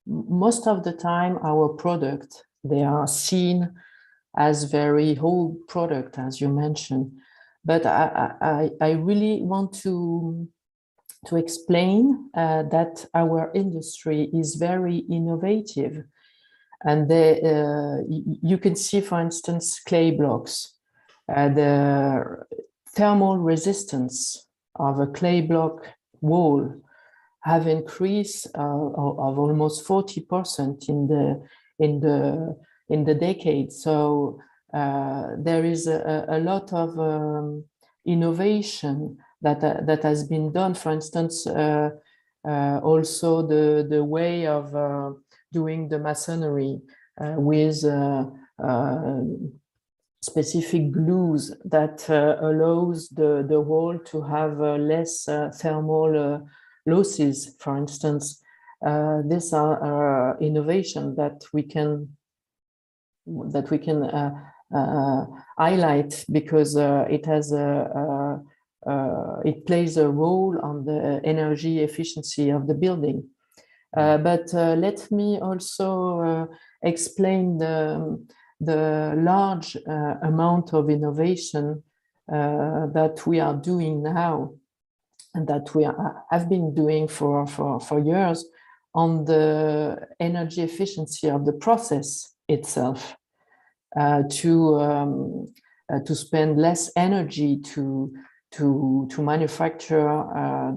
most of the time our product, they are seen as very old product, as you mentioned. But I really want to explain that our industry is very innovative. And you can see, for instance, clay blocks. The thermal resistance of a clay block wall have increased of almost 40% in the decade. So there is a lot of innovation that has been done. For instance, also the way of doing the masonry. with specific glues that allows the wall to have less thermal losses, for instance. These are innovation that we can highlight because it has it plays a role on the energy efficiency of the building. But let me also explain the large amount of innovation that we are doing now and that we have been doing for years on the energy efficiency of the process itself, to spend less energy to manufacture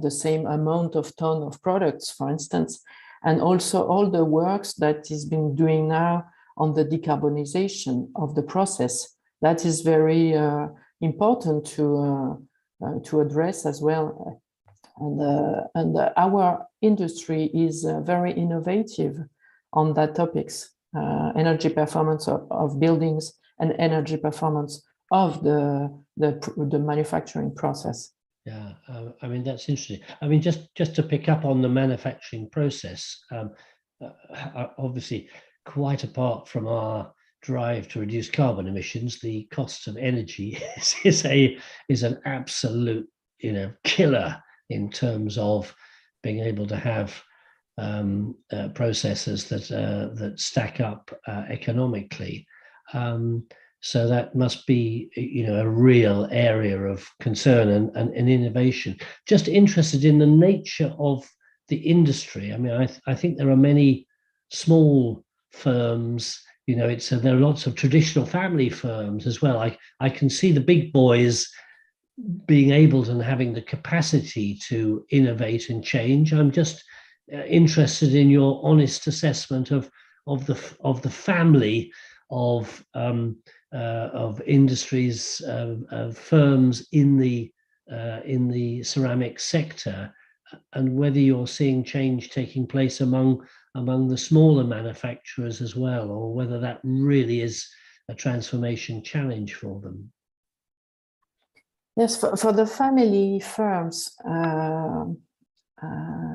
the same amount of ton of products, for instance, and also all the works that is being doing now on the decarbonization of the process. That is very important to address as well. And our industry is very innovative on that topics, energy performance of buildings and energy performance of the manufacturing process. Yeah, I mean, that's interesting. I mean, just to pick up on the manufacturing process, obviously, quite apart from our drive to reduce carbon emissions, the cost of energy is an absolute, killer in terms of being able to have processes that stack up economically. So that must be, a real area of concern and innovation. Just interested in the nature of the industry. I mean, I think there are many small firms, there are lots of traditional family firms as well. I can see the big boys being able and having the capacity to innovate and change. I'm just interested in your honest assessment of the family of industries, of firms in the ceramic sector, and whether you're seeing change taking place among the smaller manufacturers as well, or whether that really is a transformation challenge for them. Yes, for the family firms,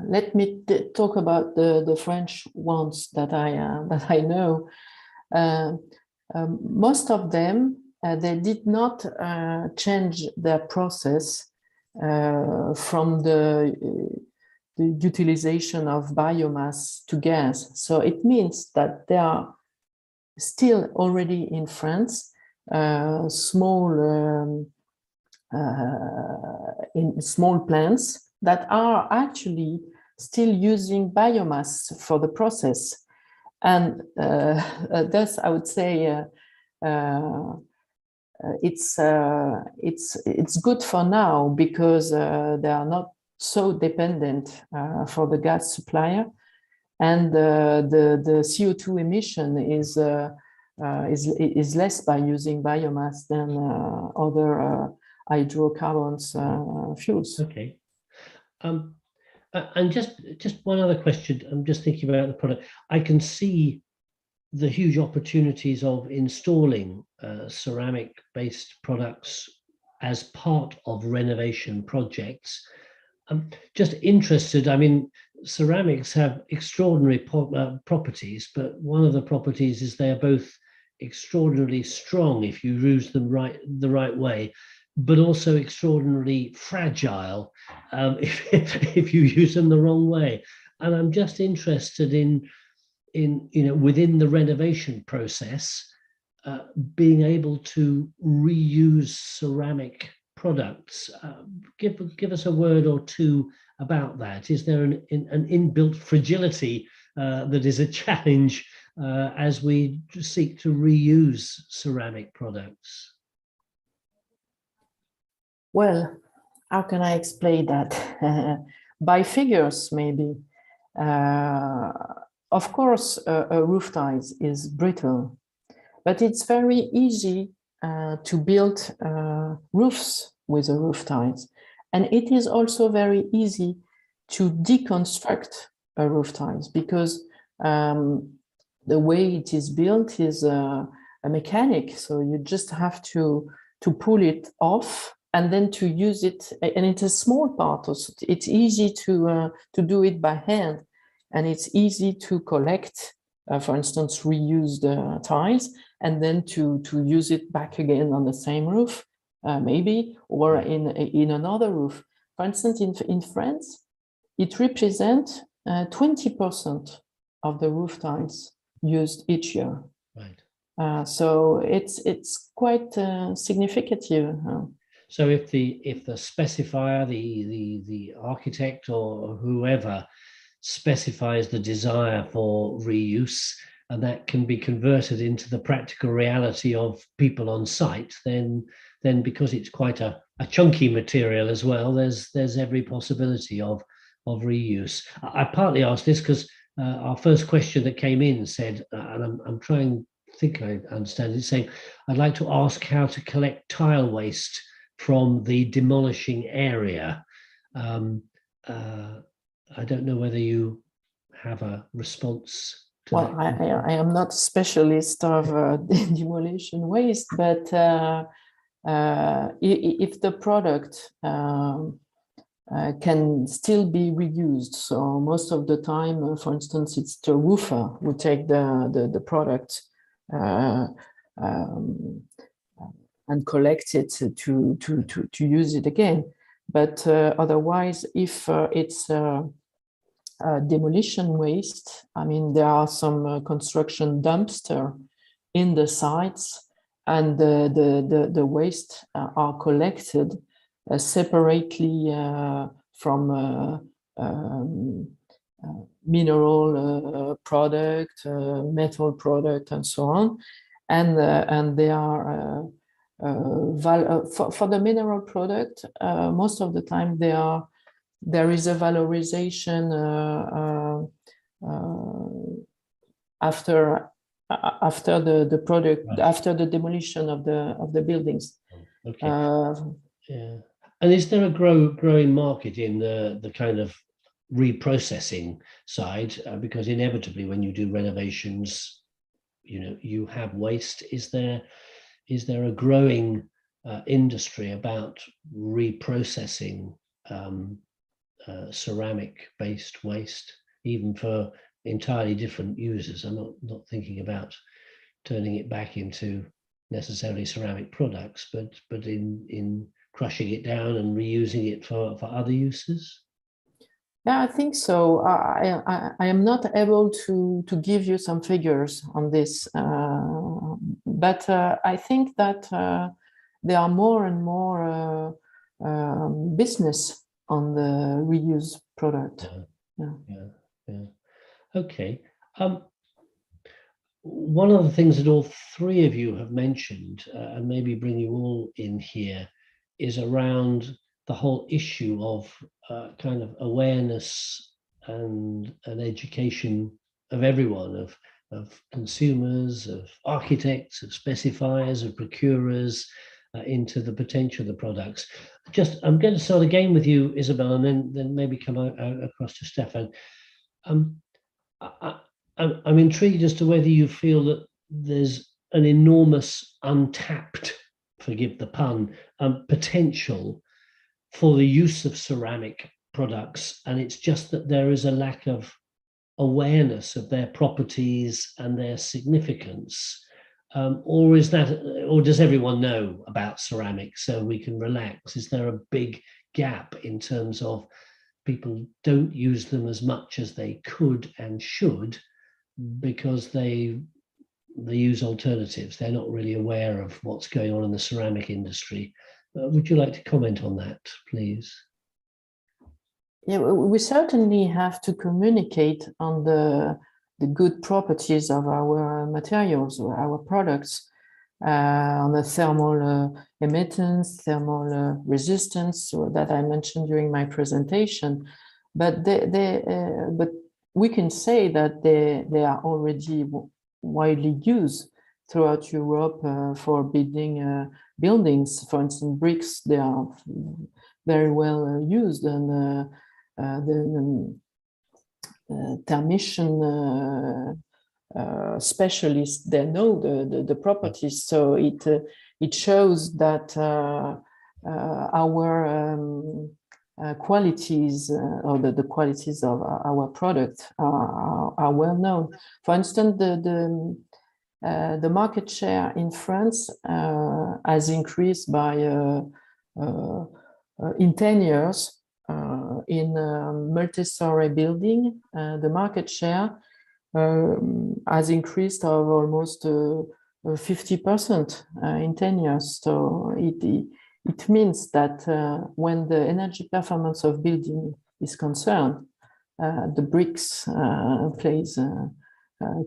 let me talk about the French ones that I know. Most of them, they did not change their process from the utilization of biomass to gas. So it means that there are still already in France small plants that are actually still using biomass for the process. And thus, I would say it's good for now because they are not so dependent for the gas supplier, and the CO2 emission is less by using biomass than other hydrocarbons fuels. Okay. And just one other question. I'm just thinking about the product. I can see the huge opportunities of installing ceramic-based products as part of renovation projects. I'm just interested. I mean, ceramics have extraordinary properties, but one of the properties is they are both extraordinarily strong if you use them the right way, but also extraordinarily fragile if you use them the wrong way. And I'm just interested in within the renovation process, being able to reuse ceramic products. Give us a word or two about that. Is there an inbuilt fragility that is a challenge as we seek to reuse ceramic products? Well, how can I explain that? By figures, maybe. Of course, a roof tiles is brittle, but it's very easy to build roofs with a roof tiles. And it is also very easy to deconstruct a roof tiles because the way it is built is a mechanic. So you just have to pull it off and then to use it. And it's a small part. Also. It's easy to do it by hand, and it's easy to collect, for instance, reused tiles, and then to use it back again on the same roof, maybe, or in another roof. For instance, in France, it represents 20% of the roof tiles used each year. Right. So it's quite significant. So if the specifier, the architect or whoever specifies the desire for reuse, and that can be converted into the practical reality of people on site, then because it's quite a chunky material as well, there's every possibility of reuse. I partly asked this because our first question that came in said, and I'm trying to think I understand it, saying, I'd like to ask how to collect tile waste from the demolishing area. I don't know whether you have a response to well, that. I am not a specialist of demolition waste, but if the product can still be reused, so most of the time, for instance, it's the roofer who take the product and collect it to use it again. But otherwise, if it's demolition waste, I mean, there are some construction dumpster in the sites, and the waste are collected separately from mineral product, metal product, and so on, and they are for the mineral product. Most of the time, there is a valorization after the product, right, after the demolition of the buildings. Okay. Yeah. And is there a growing market in the kind of reprocessing side? Because inevitably, when you do renovations, you have waste. Is there a growing industry about reprocessing ceramic-based waste, even for entirely different users? I'm not thinking about turning it back into necessarily ceramic products, but in crushing it down and reusing it for other uses. Yeah, I think so. I am not able to give you some figures on this, but I think that there are more and more business on the reuse product. Yeah. Okay. One of the things that all three of you have mentioned, and maybe bring you all in here, is around the whole issue of kind of awareness and education of everyone, of consumers, of architects, of specifiers, of procurers, into the potential of the products. I'm going to start again with you, Isabel, and then maybe come across to Stefan. I'm intrigued as to whether you feel that there's an enormous untapped, forgive the pun, potential for the use of ceramic products, and it's just that there is a lack of awareness of their properties and their significance, or does everyone know about ceramics so we can relax? Is there a big gap in terms of people don't use them as much as they could and should because they use alternatives? They're not really aware of what's going on in the ceramic industry. Would you like to comment on that, please? Yeah, we certainly have to communicate on the good properties of our materials or our products, on the thermal emittance, thermal resistance that I mentioned during my presentation. But but we can say that they are already widely used throughout Europe for building buildings. For instance, bricks, they are very well used, and the thermician specialists, they know the properties. So it shows that our qualities or the qualities of our product are well known. For instance, the market share in France has increased by in 10 years in multi-story building. The market share has increased of almost 50% in 10 years. So it means that when the energy performance of building is concerned, the bricks plays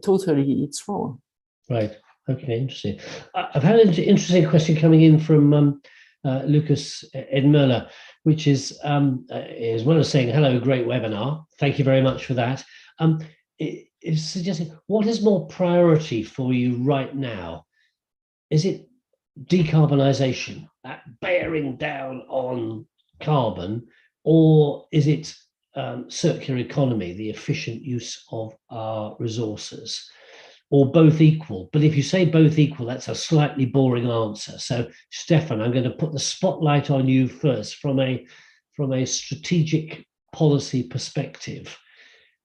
totally its role. Right. Okay. Interesting. I've had an interesting question coming in from Lucas Edmöller, which is as well as saying hello, great webinar. Thank you very much for that. It's suggesting, what is more priority for you right now? Is it decarbonization, that bearing down on carbon, or is it circular economy, the efficient use of our resources, or both equal? But if you say both equal, that's a slightly boring answer. So, Stefan, I'm going to put the spotlight on you first from a strategic policy perspective.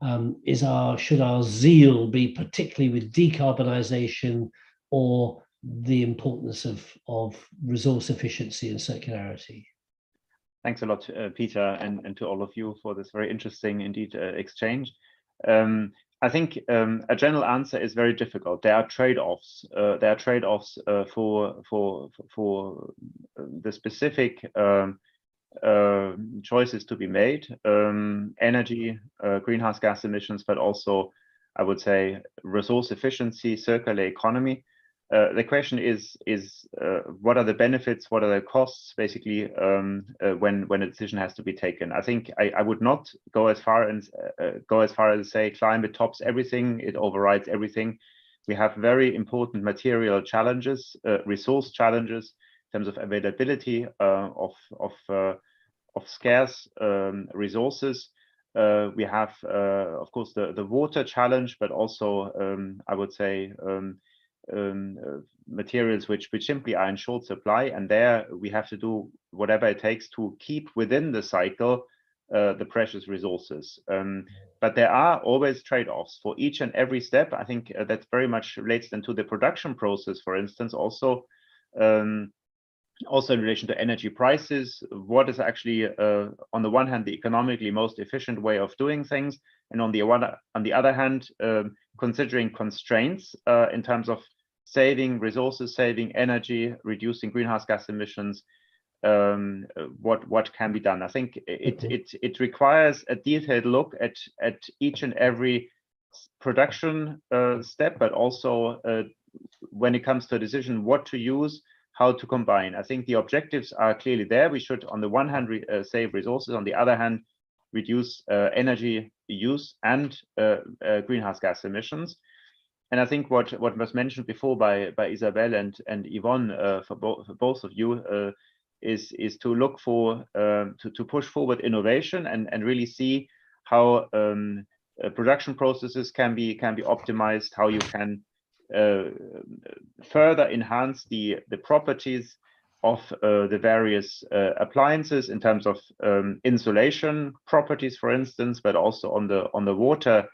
Should our zeal be particularly with decarbonization or the importance of resource efficiency and circularity? Thanks a lot, Peter, and to all of you for this very interesting, indeed, exchange. I think a general answer is very difficult. There are trade-offs. There are trade-offs for the specific choices to be made. Energy, greenhouse gas emissions, but also, I would say, resource efficiency, circular economy. The question is what are the benefits? What are the costs? Basically, when a decision has to be taken, I think I would not go as far as say climate tops everything. It overrides everything. We have very important material challenges, resource challenges in terms of availability of scarce resources. We have, of course, the water challenge, but also I would say. Materials which simply are in short supply, and there we have to do whatever it takes to keep within the cycle the precious resources. But there are always trade-offs for each and every step. I think that very much relates then to the production process, for instance, also in relation to energy prices. What is actually on the one hand the economically most efficient way of doing things, and on the other hand considering constraints in terms of saving resources, saving energy, reducing greenhouse gas emissions, what can be done. I think it requires a detailed look at each and every production step, but also when it comes to a decision what to use, how to combine. I think the objectives are clearly there. We should, on the one hand, save resources, on the other hand, reduce energy use and greenhouse gas emissions. And I think what was mentioned before by Isabelle and Yvonne for both of you is to look for to push forward innovation and really see how production processes can be optimized, how you can further enhance the properties of the various appliances in terms of insulation properties, for instance, but also on the water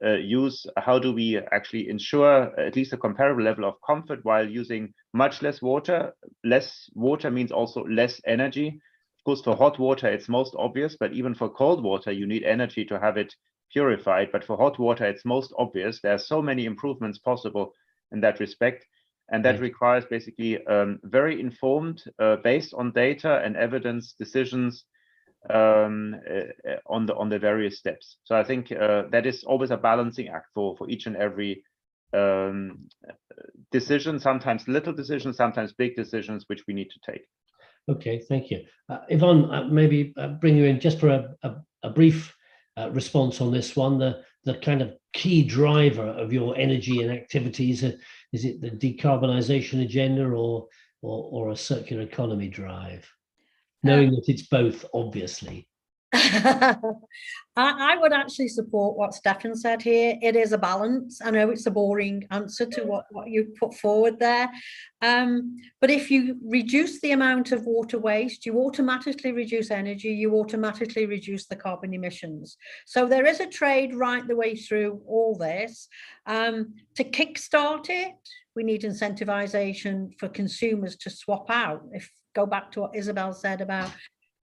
use. How do we actually ensure at least a comparable level of comfort while using much less water? Less water means also less energy. Of course, for hot water, it's most obvious, but even for cold water, you need energy to have it purified. But for hot water, it's most obvious. There are so many improvements possible in that respect. And that requires basically very informed, based on data and evidence decisions on the various steps. So I think that is always a balancing act for each and every decision, sometimes little decisions, sometimes big decisions, which we need to take. Okay, thank you. Yvonne, maybe bring you in just for a brief response on this one. The kind of key driver of your energy and activities, is it the decarbonization agenda or a circular economy drive? Knowing that it's both, obviously. I would actually support what Stefan said here. It is a balance. I know it's a boring answer to what you put forward there. But if you reduce the amount of water waste, you automatically reduce energy, you automatically reduce the carbon emissions. So there is a trade right the way through all this. To kickstart it, we need incentivization for consumers to swap out. Go back to what Isabel said about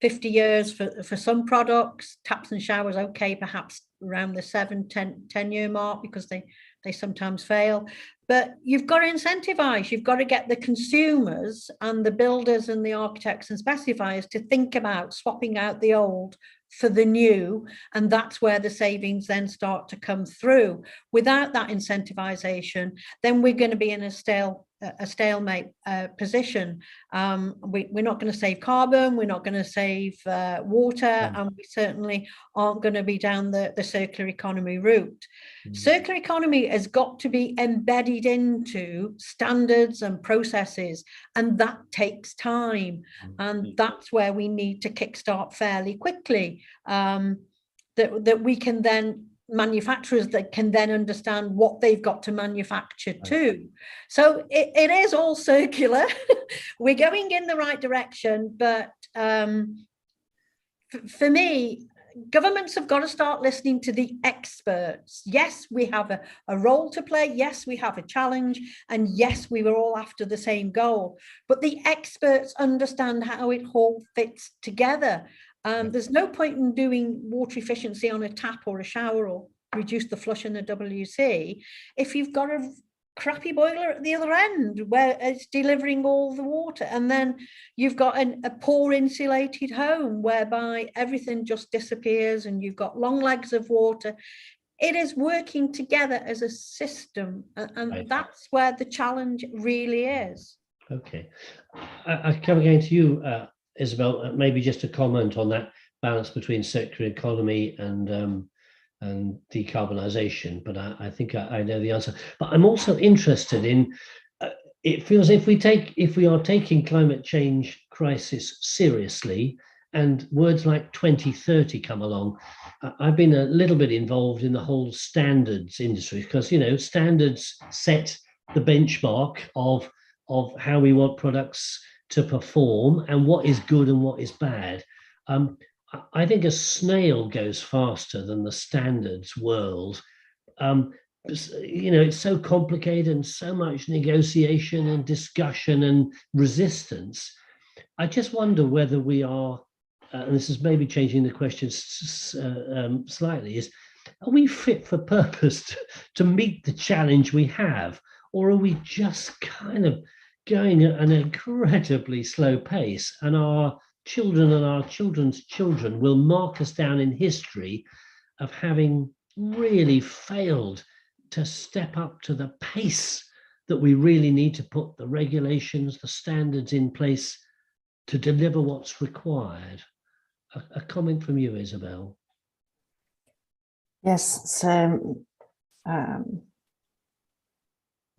50 years for some products, taps and showers, okay, perhaps around the 10-year mark because they sometimes fail. But you've got to incentivize, you've got to get the consumers and the builders and the architects and specifiers to think about swapping out the old for the new, and that's where the savings then start to come through. Without that incentivization, then we're going to be in a stalemate position. We're not going to save carbon, we're not going to save water, and we certainly aren't going to be down the circular economy route. Circular economy has got to be embedded into standards and processes, and that takes time. And that's where we need to kickstart fairly quickly, that we can then, manufacturers that can then understand what they've got to manufacture too. So it is all circular. We're going in the right direction, but for me, governments have got to start listening to the experts. Yes, we have a role to play. Yes, we have a challenge. And yes, we were all after the same goal. But the experts understand how it all fits together. There's no point in doing water efficiency on a tap or a shower or reduce the flush in the WC if you've got a crappy boiler at the other end where it's delivering all the water, and then you've got a poor insulated home whereby everything just disappears and you've got long legs of water. It is working together as a system, and that's where the challenge really is. Okay, I come again to you, Isabel, maybe just a comment on that balance between circular economy and decarbonisation, but I think I know the answer. But I'm also interested in, it feels if we are taking climate change crisis seriously, and words like 2030 come along, I've been a little bit involved in the whole standards industry, because, you know, standards set the benchmark of how we want products to perform and what is good and what is bad. I think a snail goes faster than the standards world. You know, it's so complicated and so much negotiation and discussion and resistance. I just wonder whether we are, and this is maybe changing the question slightly, are we fit for purpose to meet the challenge we have? Or are we just kind of going at an incredibly slow pace, and our children and our children's children will mark us down in history of having really failed to step up to the pace that we really need to put the regulations, the standards in place to deliver what's required? A comment from you, Isabel. Yes, so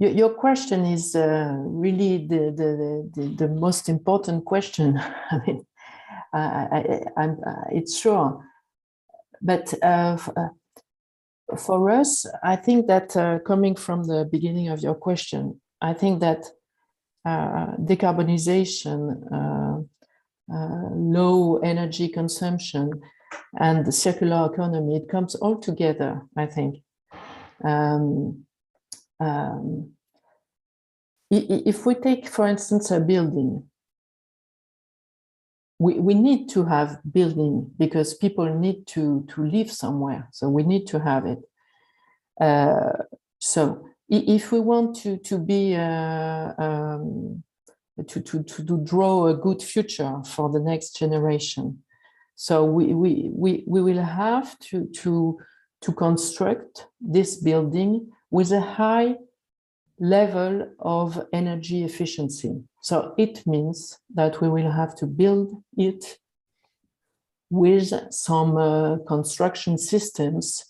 your question is really the most important question. I mean, it's sure, but for us, I think that coming from the beginning of your question, I think that decarbonization, low energy consumption, and the circular economy, it comes all together, I think. If we take, for instance, a building, we need to have building because people need to live somewhere, so we need to have it. So if we want to draw a good future for the next generation, so we will have to construct this building with a high level of energy efficiency. So it means that we will have to build it with some construction systems,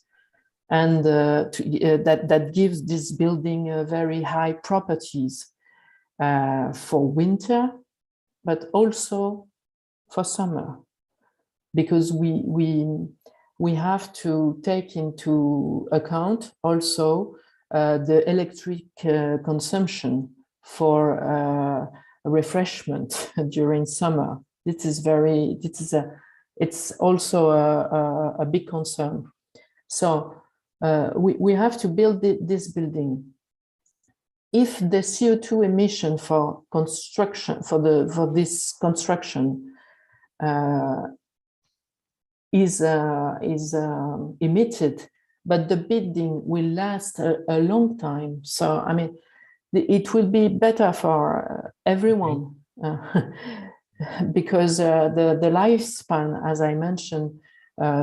and that gives this building very high properties for winter, but also for summer. because we have to take into account also the electric consumption for refreshment during summer. It's also a big concern. So we have to build this building. If the CO2 emission for construction, for this construction is emitted, but the building will last a long time. So, I mean, it will be better for everyone because the lifespan, as I mentioned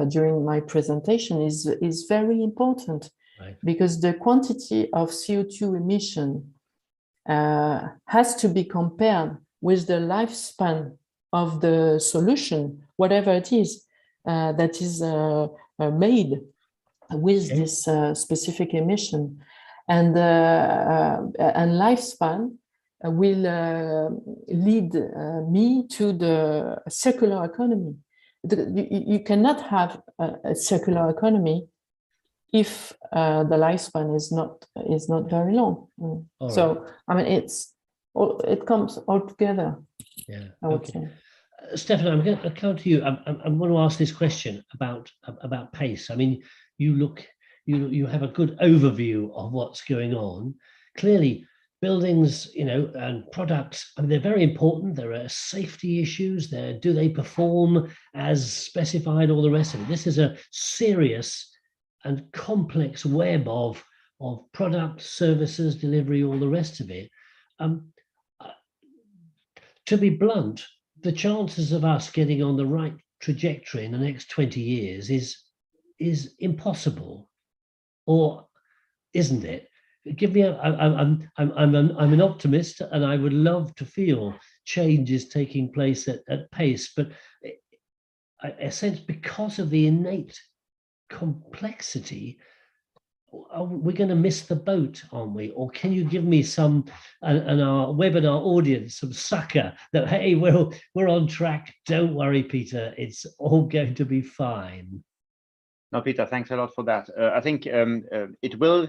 during my presentation, is very important. Right. Because the quantity of CO2 emission has to be compared with the lifespan of the solution, whatever it is, that is made with this specific emission. And lifespan will lead me to the circular economy. You cannot have a circular economy if the lifespan is not very long. So I mean, it comes all together. Yeah. I would say. Stefan, I'm going to come to you. I'm going to ask this question about pace. I mean, you have a good overview of what's going on. Clearly, buildings, and products, I mean, they're very important. There are safety issues there. Do they perform as specified? All the rest of it. This is a serious and complex web of products, services, delivery, all the rest of it. To be blunt, the chances of us getting on the right trajectory in the next 20 years is impossible, or isn't it? Give me I'm an optimist, and I would love to feel change is taking place at pace, but I sense because of the innate complexity, we're going to miss the boat, aren't we? Or can you give me some, and our webinar audience, some succor that, hey, we're on track. Don't worry, Peter, it's all going to be fine. No, Peter, thanks a lot for that. I think it will,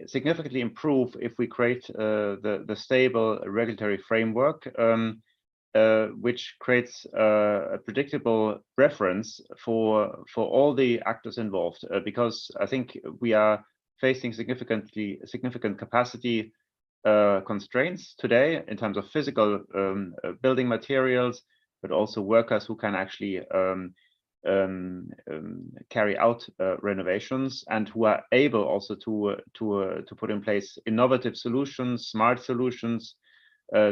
significantly improve if we create the stable regulatory framework, which creates a predictable reference for all the actors involved, because I think we are facing significant capacity constraints today in terms of physical building materials, but also workers who can actually carry out renovations, and who are able also to put in place innovative solutions, smart solutions,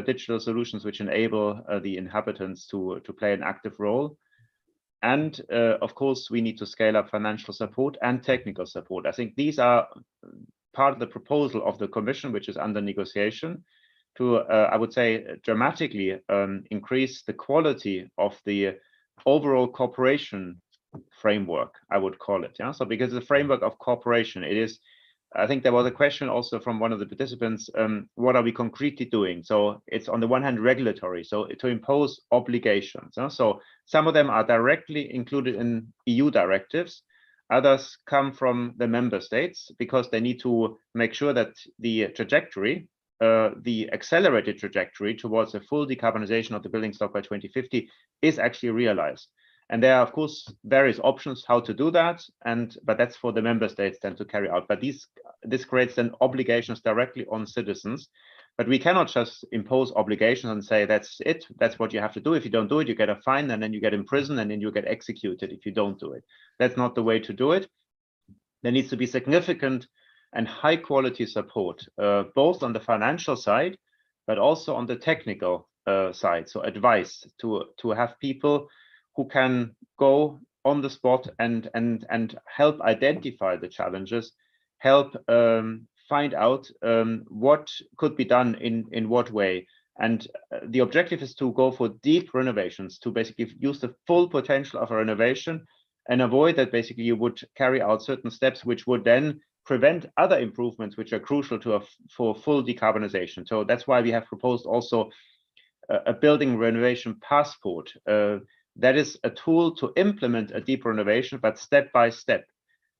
digital solutions which enable the inhabitants to play an active role. And of course, we need to scale up financial support and technical support. I think these are part of the proposal of the Commission, which is under negotiation, to, I would say, dramatically increase the quality of the overall cooperation framework, I would call it. Yeah. So because the framework of cooperation, it is, I think there was a question also from one of the participants, what are we concretely doing? So it's on the one hand regulatory, so to impose obligations. So some of them are directly included in EU directives, others come from the member states, because they need to make sure that the trajectory, the accelerated trajectory towards a full decarbonization of the building stock by 2050 is actually realized. And there are, of course, various options how to do that, but that's for the member states then to carry out. But this creates then obligations directly on citizens. But we cannot just impose obligations and say that's it, that's what you have to do. If you don't do it, you get a fine, and then you get in prison, and then you get executed if you don't do it. That's not the way to do it. There needs to be significant and high quality support, both on the financial side, but also on the technical side. So advice to have people who can go on the spot and help identify the challenges, help find out what could be done in what way. And the objective is to go for deep renovations, to basically use the full potential of a renovation and avoid that basically you would carry out certain steps which would then prevent other improvements which are crucial for full decarbonization. So that's why we have proposed also a building renovation passport, that is a tool to implement a deep renovation, but step by step,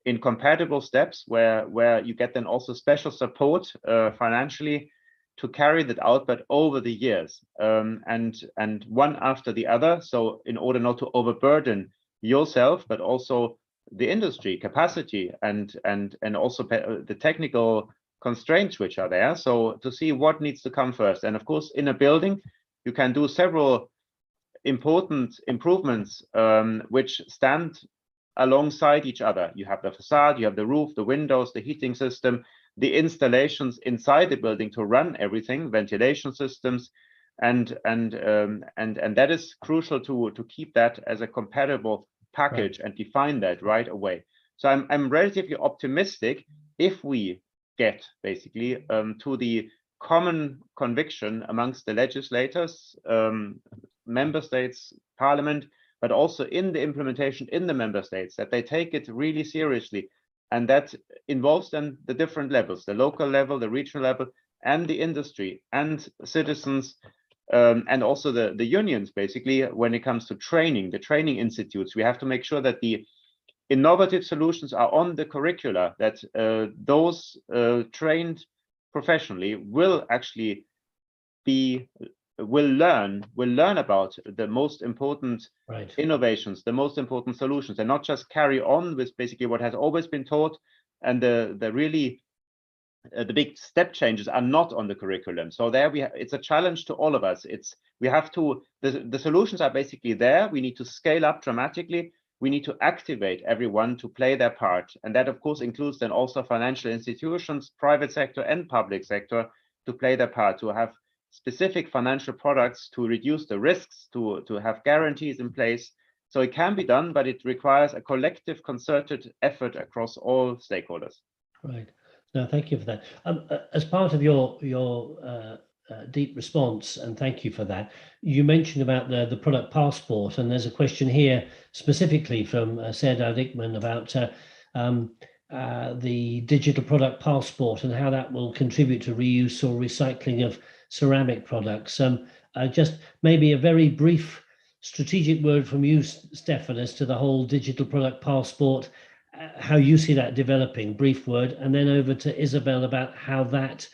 in compatible steps where you get then also special support financially to carry that out, but over the years, and one after the other. So in order not to overburden yourself, but also the industry capacity and also the technical constraints which are there. So to see what needs to come first. And of course, in a building, you can do several important improvements which stand alongside each other. You have the facade, you have the roof, the windows, the heating system, the installations inside the building to run everything, ventilation systems, and that is crucial to keep that as a compatible package, right, and define that right away. So I'm relatively optimistic if we get basically to the common conviction amongst the legislators, member states, parliament, but also in the implementation in the member states, that they take it really seriously. And that involves then the different levels, the local level, the regional level, and the industry and citizens, and also the unions, basically, when it comes to training, the training institutes. We have to make sure that the innovative solutions are on the curricula, that those trained professionally will actually will learn about the most important, right, innovations, the most important solutions, and not just carry on with basically what has always been taught. And the really the big step changes are not on the curriculum. So there it's a challenge to all of us. We have to, the solutions are basically there. We need to scale up dramatically. We need to activate everyone to play their part. And that of course includes then also financial institutions, private sector and public sector, to play their part, to have specific financial products to reduce the risks, to have guarantees in place. So it can be done, but it requires a collective concerted effort across all stakeholders. Right. No, thank you for that. As part of your deep response, and thank you for that, you mentioned about the product passport, and there's a question here specifically from Serdar Dickman about the digital product passport and how that will contribute to reuse or recycling of ceramic products. Just maybe a very brief strategic word from you, Stefan, as to the whole digital product passport, how you see that developing, brief word, and then over to Isabel about how that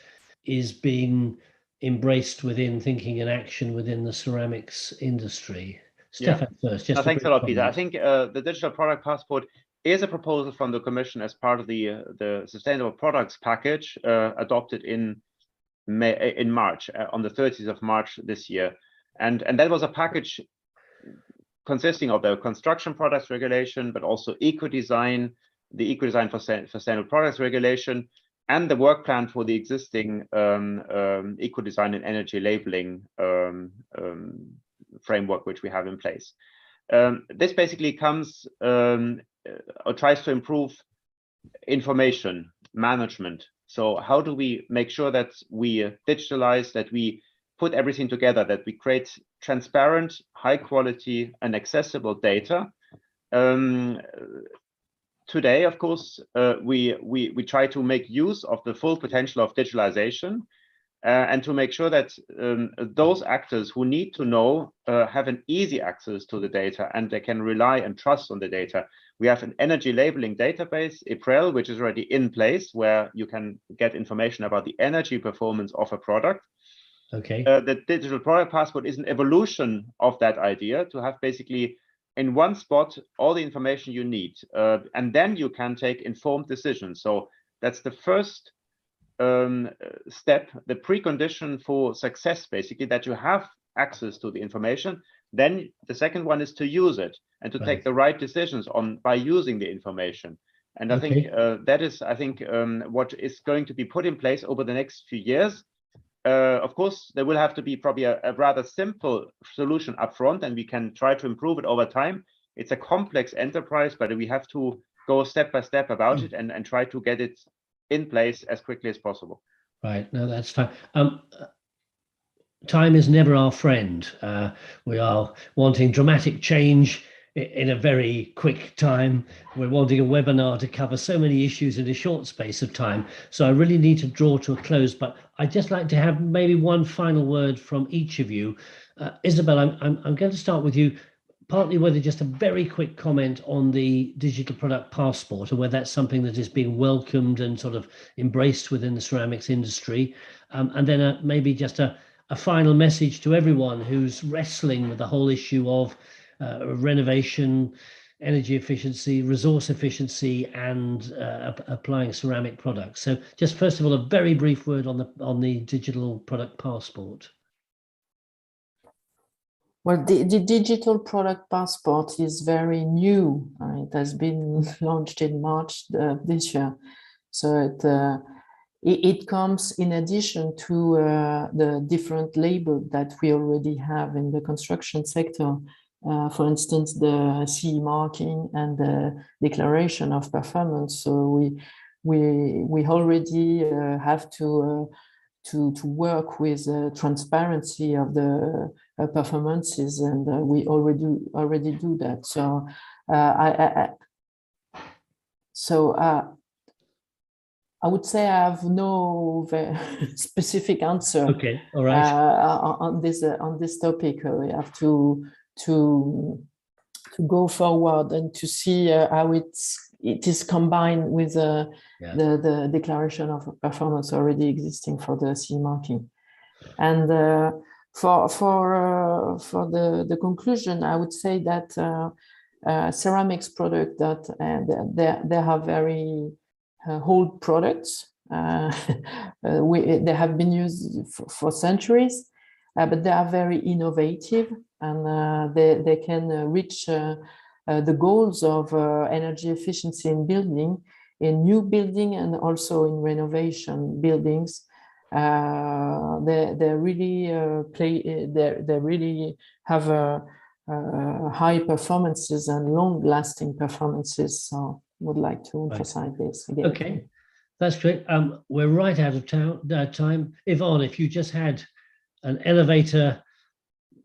is being embraced within thinking and action within the ceramics industry. Stefan, first. Just thanks a lot, Peter. I think the digital product passport is a proposal from the Commission as part of the Sustainable Products Package adopted in March, on the 30th of March this year. And that was a package consisting of the construction products regulation, but also eco-design, the eco-design for sustainable products regulation, and the work plan for the existing eco-design and energy labeling framework which we have in place. This basically comes or tries to improve information management. So how do we make sure that we digitalize, that we put everything together, that we create transparent, high quality and accessible data? Today, of course, we try to make use of the full potential of digitalization and to make sure that those actors who need to know have an easy access to the data and they can rely and trust on the data. We have an energy labeling database, EPREL, which is already in place, where you can get information about the energy performance of a product. Okay. The digital product passport is an evolution of that idea, to have basically in one spot all the information you need, and then you can take informed decisions. So that's the first step, the precondition for success, basically, that you have access to the information. Then the second one is to use it and to take the right decisions by using the information. And I think that is, what is going to be put in place over the next few years. Of course, there will have to be probably a rather simple solution upfront, and we can try to improve it over time. It's a complex enterprise, but we have to go step by step about it and try to get it in place as quickly as possible. Right. No, that's fine. Time is never our friend. We are wanting dramatic change in a very quick time. We're wanting a webinar to cover so many issues in a short space of time. So I really need to draw to a close, but I'd just like to have maybe one final word from each of you. Isabel, I'm going to start with you. partly whether just a very quick comment on the digital product passport, and whether that's something that is being welcomed and sort of embraced within the ceramics industry, and then maybe just a final message to everyone who's wrestling with the whole issue of renovation, energy efficiency, resource efficiency, and applying ceramic products. So just first of all, a very brief word on the digital product passport. Well, the digital product passport is very new. It has been launched in March this year. So it comes in addition to the different labels that we already have in the construction sector. For instance, the CE marking and the declaration of performance. So we already have to work with transparency of the performances, and we already do that. So I would say I have no very specific answer. Okay, all right. On this topic. We have to go forward and to see how it is combined with the declaration of performance already existing for the CE marking. And for the conclusion, I would say that ceramics product that they have very old products. They have been used for centuries, but they are very innovative, and they can reach the goals of energy efficiency in building, in new building, and also in renovation buildings. They really they really have high performances and long-lasting performances. So would like to emphasize this again. Okay, that's great. We're right out of time. Yvonne, if you just had an elevator,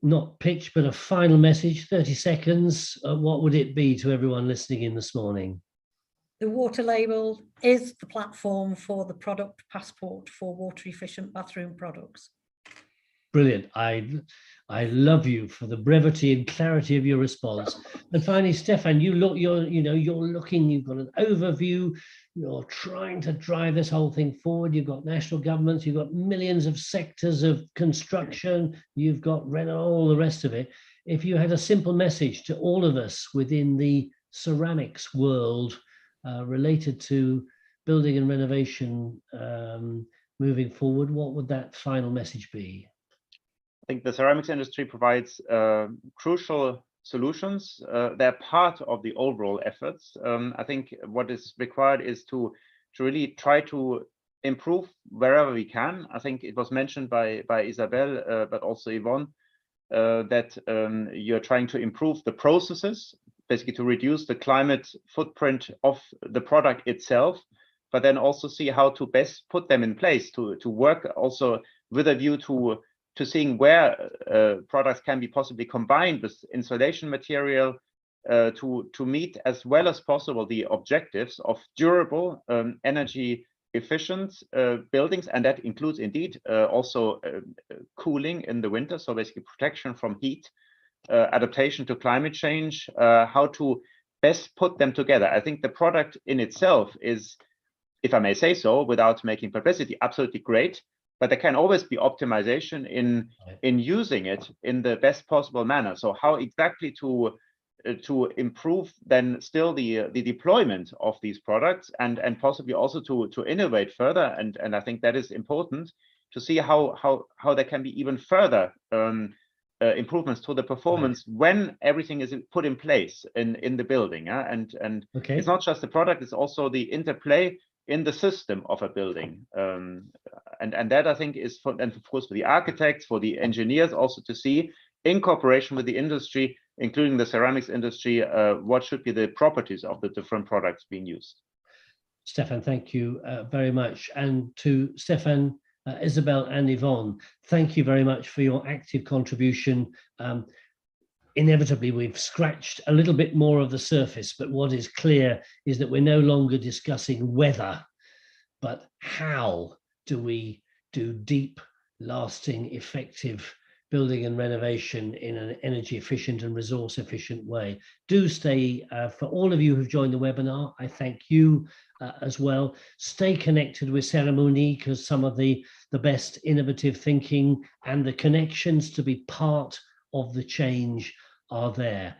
not pitch, but a final message, 30 seconds, what would it be to everyone listening in this morning? The water label is the platform for the product passport for water efficient bathroom products. Brilliant. I love you for the brevity and clarity of your response. And finally, Stefan, you're looking, you've got an overview, you're trying to drive this whole thing forward. You've got national governments, you've got millions of sectors of construction, you've got all the rest of it. If you had a simple message to all of us within the ceramics world related to building and renovation moving forward, what would that final message be? I think the ceramics industry provides crucial solutions. They're part of the overall efforts. I think what is required is to really try to improve wherever we can. I think it was mentioned by Isabel, but also Yvonne, that you're trying to improve the processes, basically to reduce the climate footprint of the product itself, but then also see how to best put them in place to work also with a view to seeing where products can be possibly combined with insulation material to meet as well as possible the objectives of durable, energy efficient buildings, and that includes indeed also cooling in the winter, so basically protection from heat, adaptation to climate change, how to best put them together. I think the product in itself is, if I may say so, without making publicity, absolutely great. But there can always be optimization in using it in the best possible manner. So how exactly to improve then still the deployment of these products and possibly also to innovate further. And I think that is important to see how there can be even further improvements to the performance when everything is put in place in the building. And okay. It's not just the product, it's also the interplay in the system of a building, and that I think is and of course for the architects, for the engineers also to see in cooperation with the industry, including the ceramics industry, what should be the properties of the different products being used. Stefan, thank you very much. And to Stefan, Isabel and Yvonne, thank you very much for your active contribution. Inevitably, we've scratched a little bit more of the surface, but what is clear is that we're no longer discussing whether, but how do we do deep, lasting, effective building and renovation in an energy efficient and resource efficient way. Do stay, for all of you who've joined the webinar, I thank you as well. Stay connected with Cerame-Unie, because some of the best innovative thinking and the connections to be part of the change are there.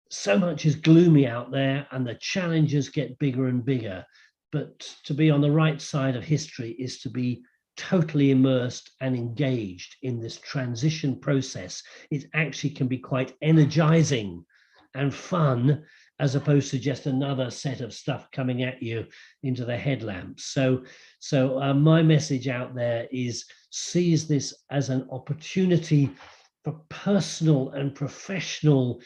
So much is gloomy out there and the challenges get bigger and bigger, but to be on the right side of history is to be totally immersed and engaged in this transition process. It actually can be quite energizing and fun, as opposed to just another set of stuff coming at you into the headlamps. So my message out there is seize this as an opportunity for personal and professional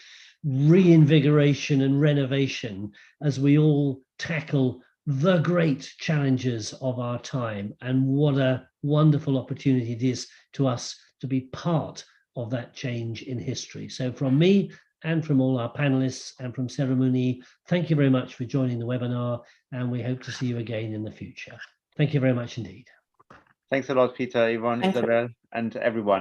reinvigoration and renovation as we all tackle the great challenges of our time. And what a wonderful opportunity it is to us to be part of that change in history. So from me and from all our panelists and from Cerame-Unie, thank you very much for joining the webinar, and we hope to see you again in the future. Thank you very much indeed. Thanks a lot, Peter, Yvonne, Isabel, and everyone.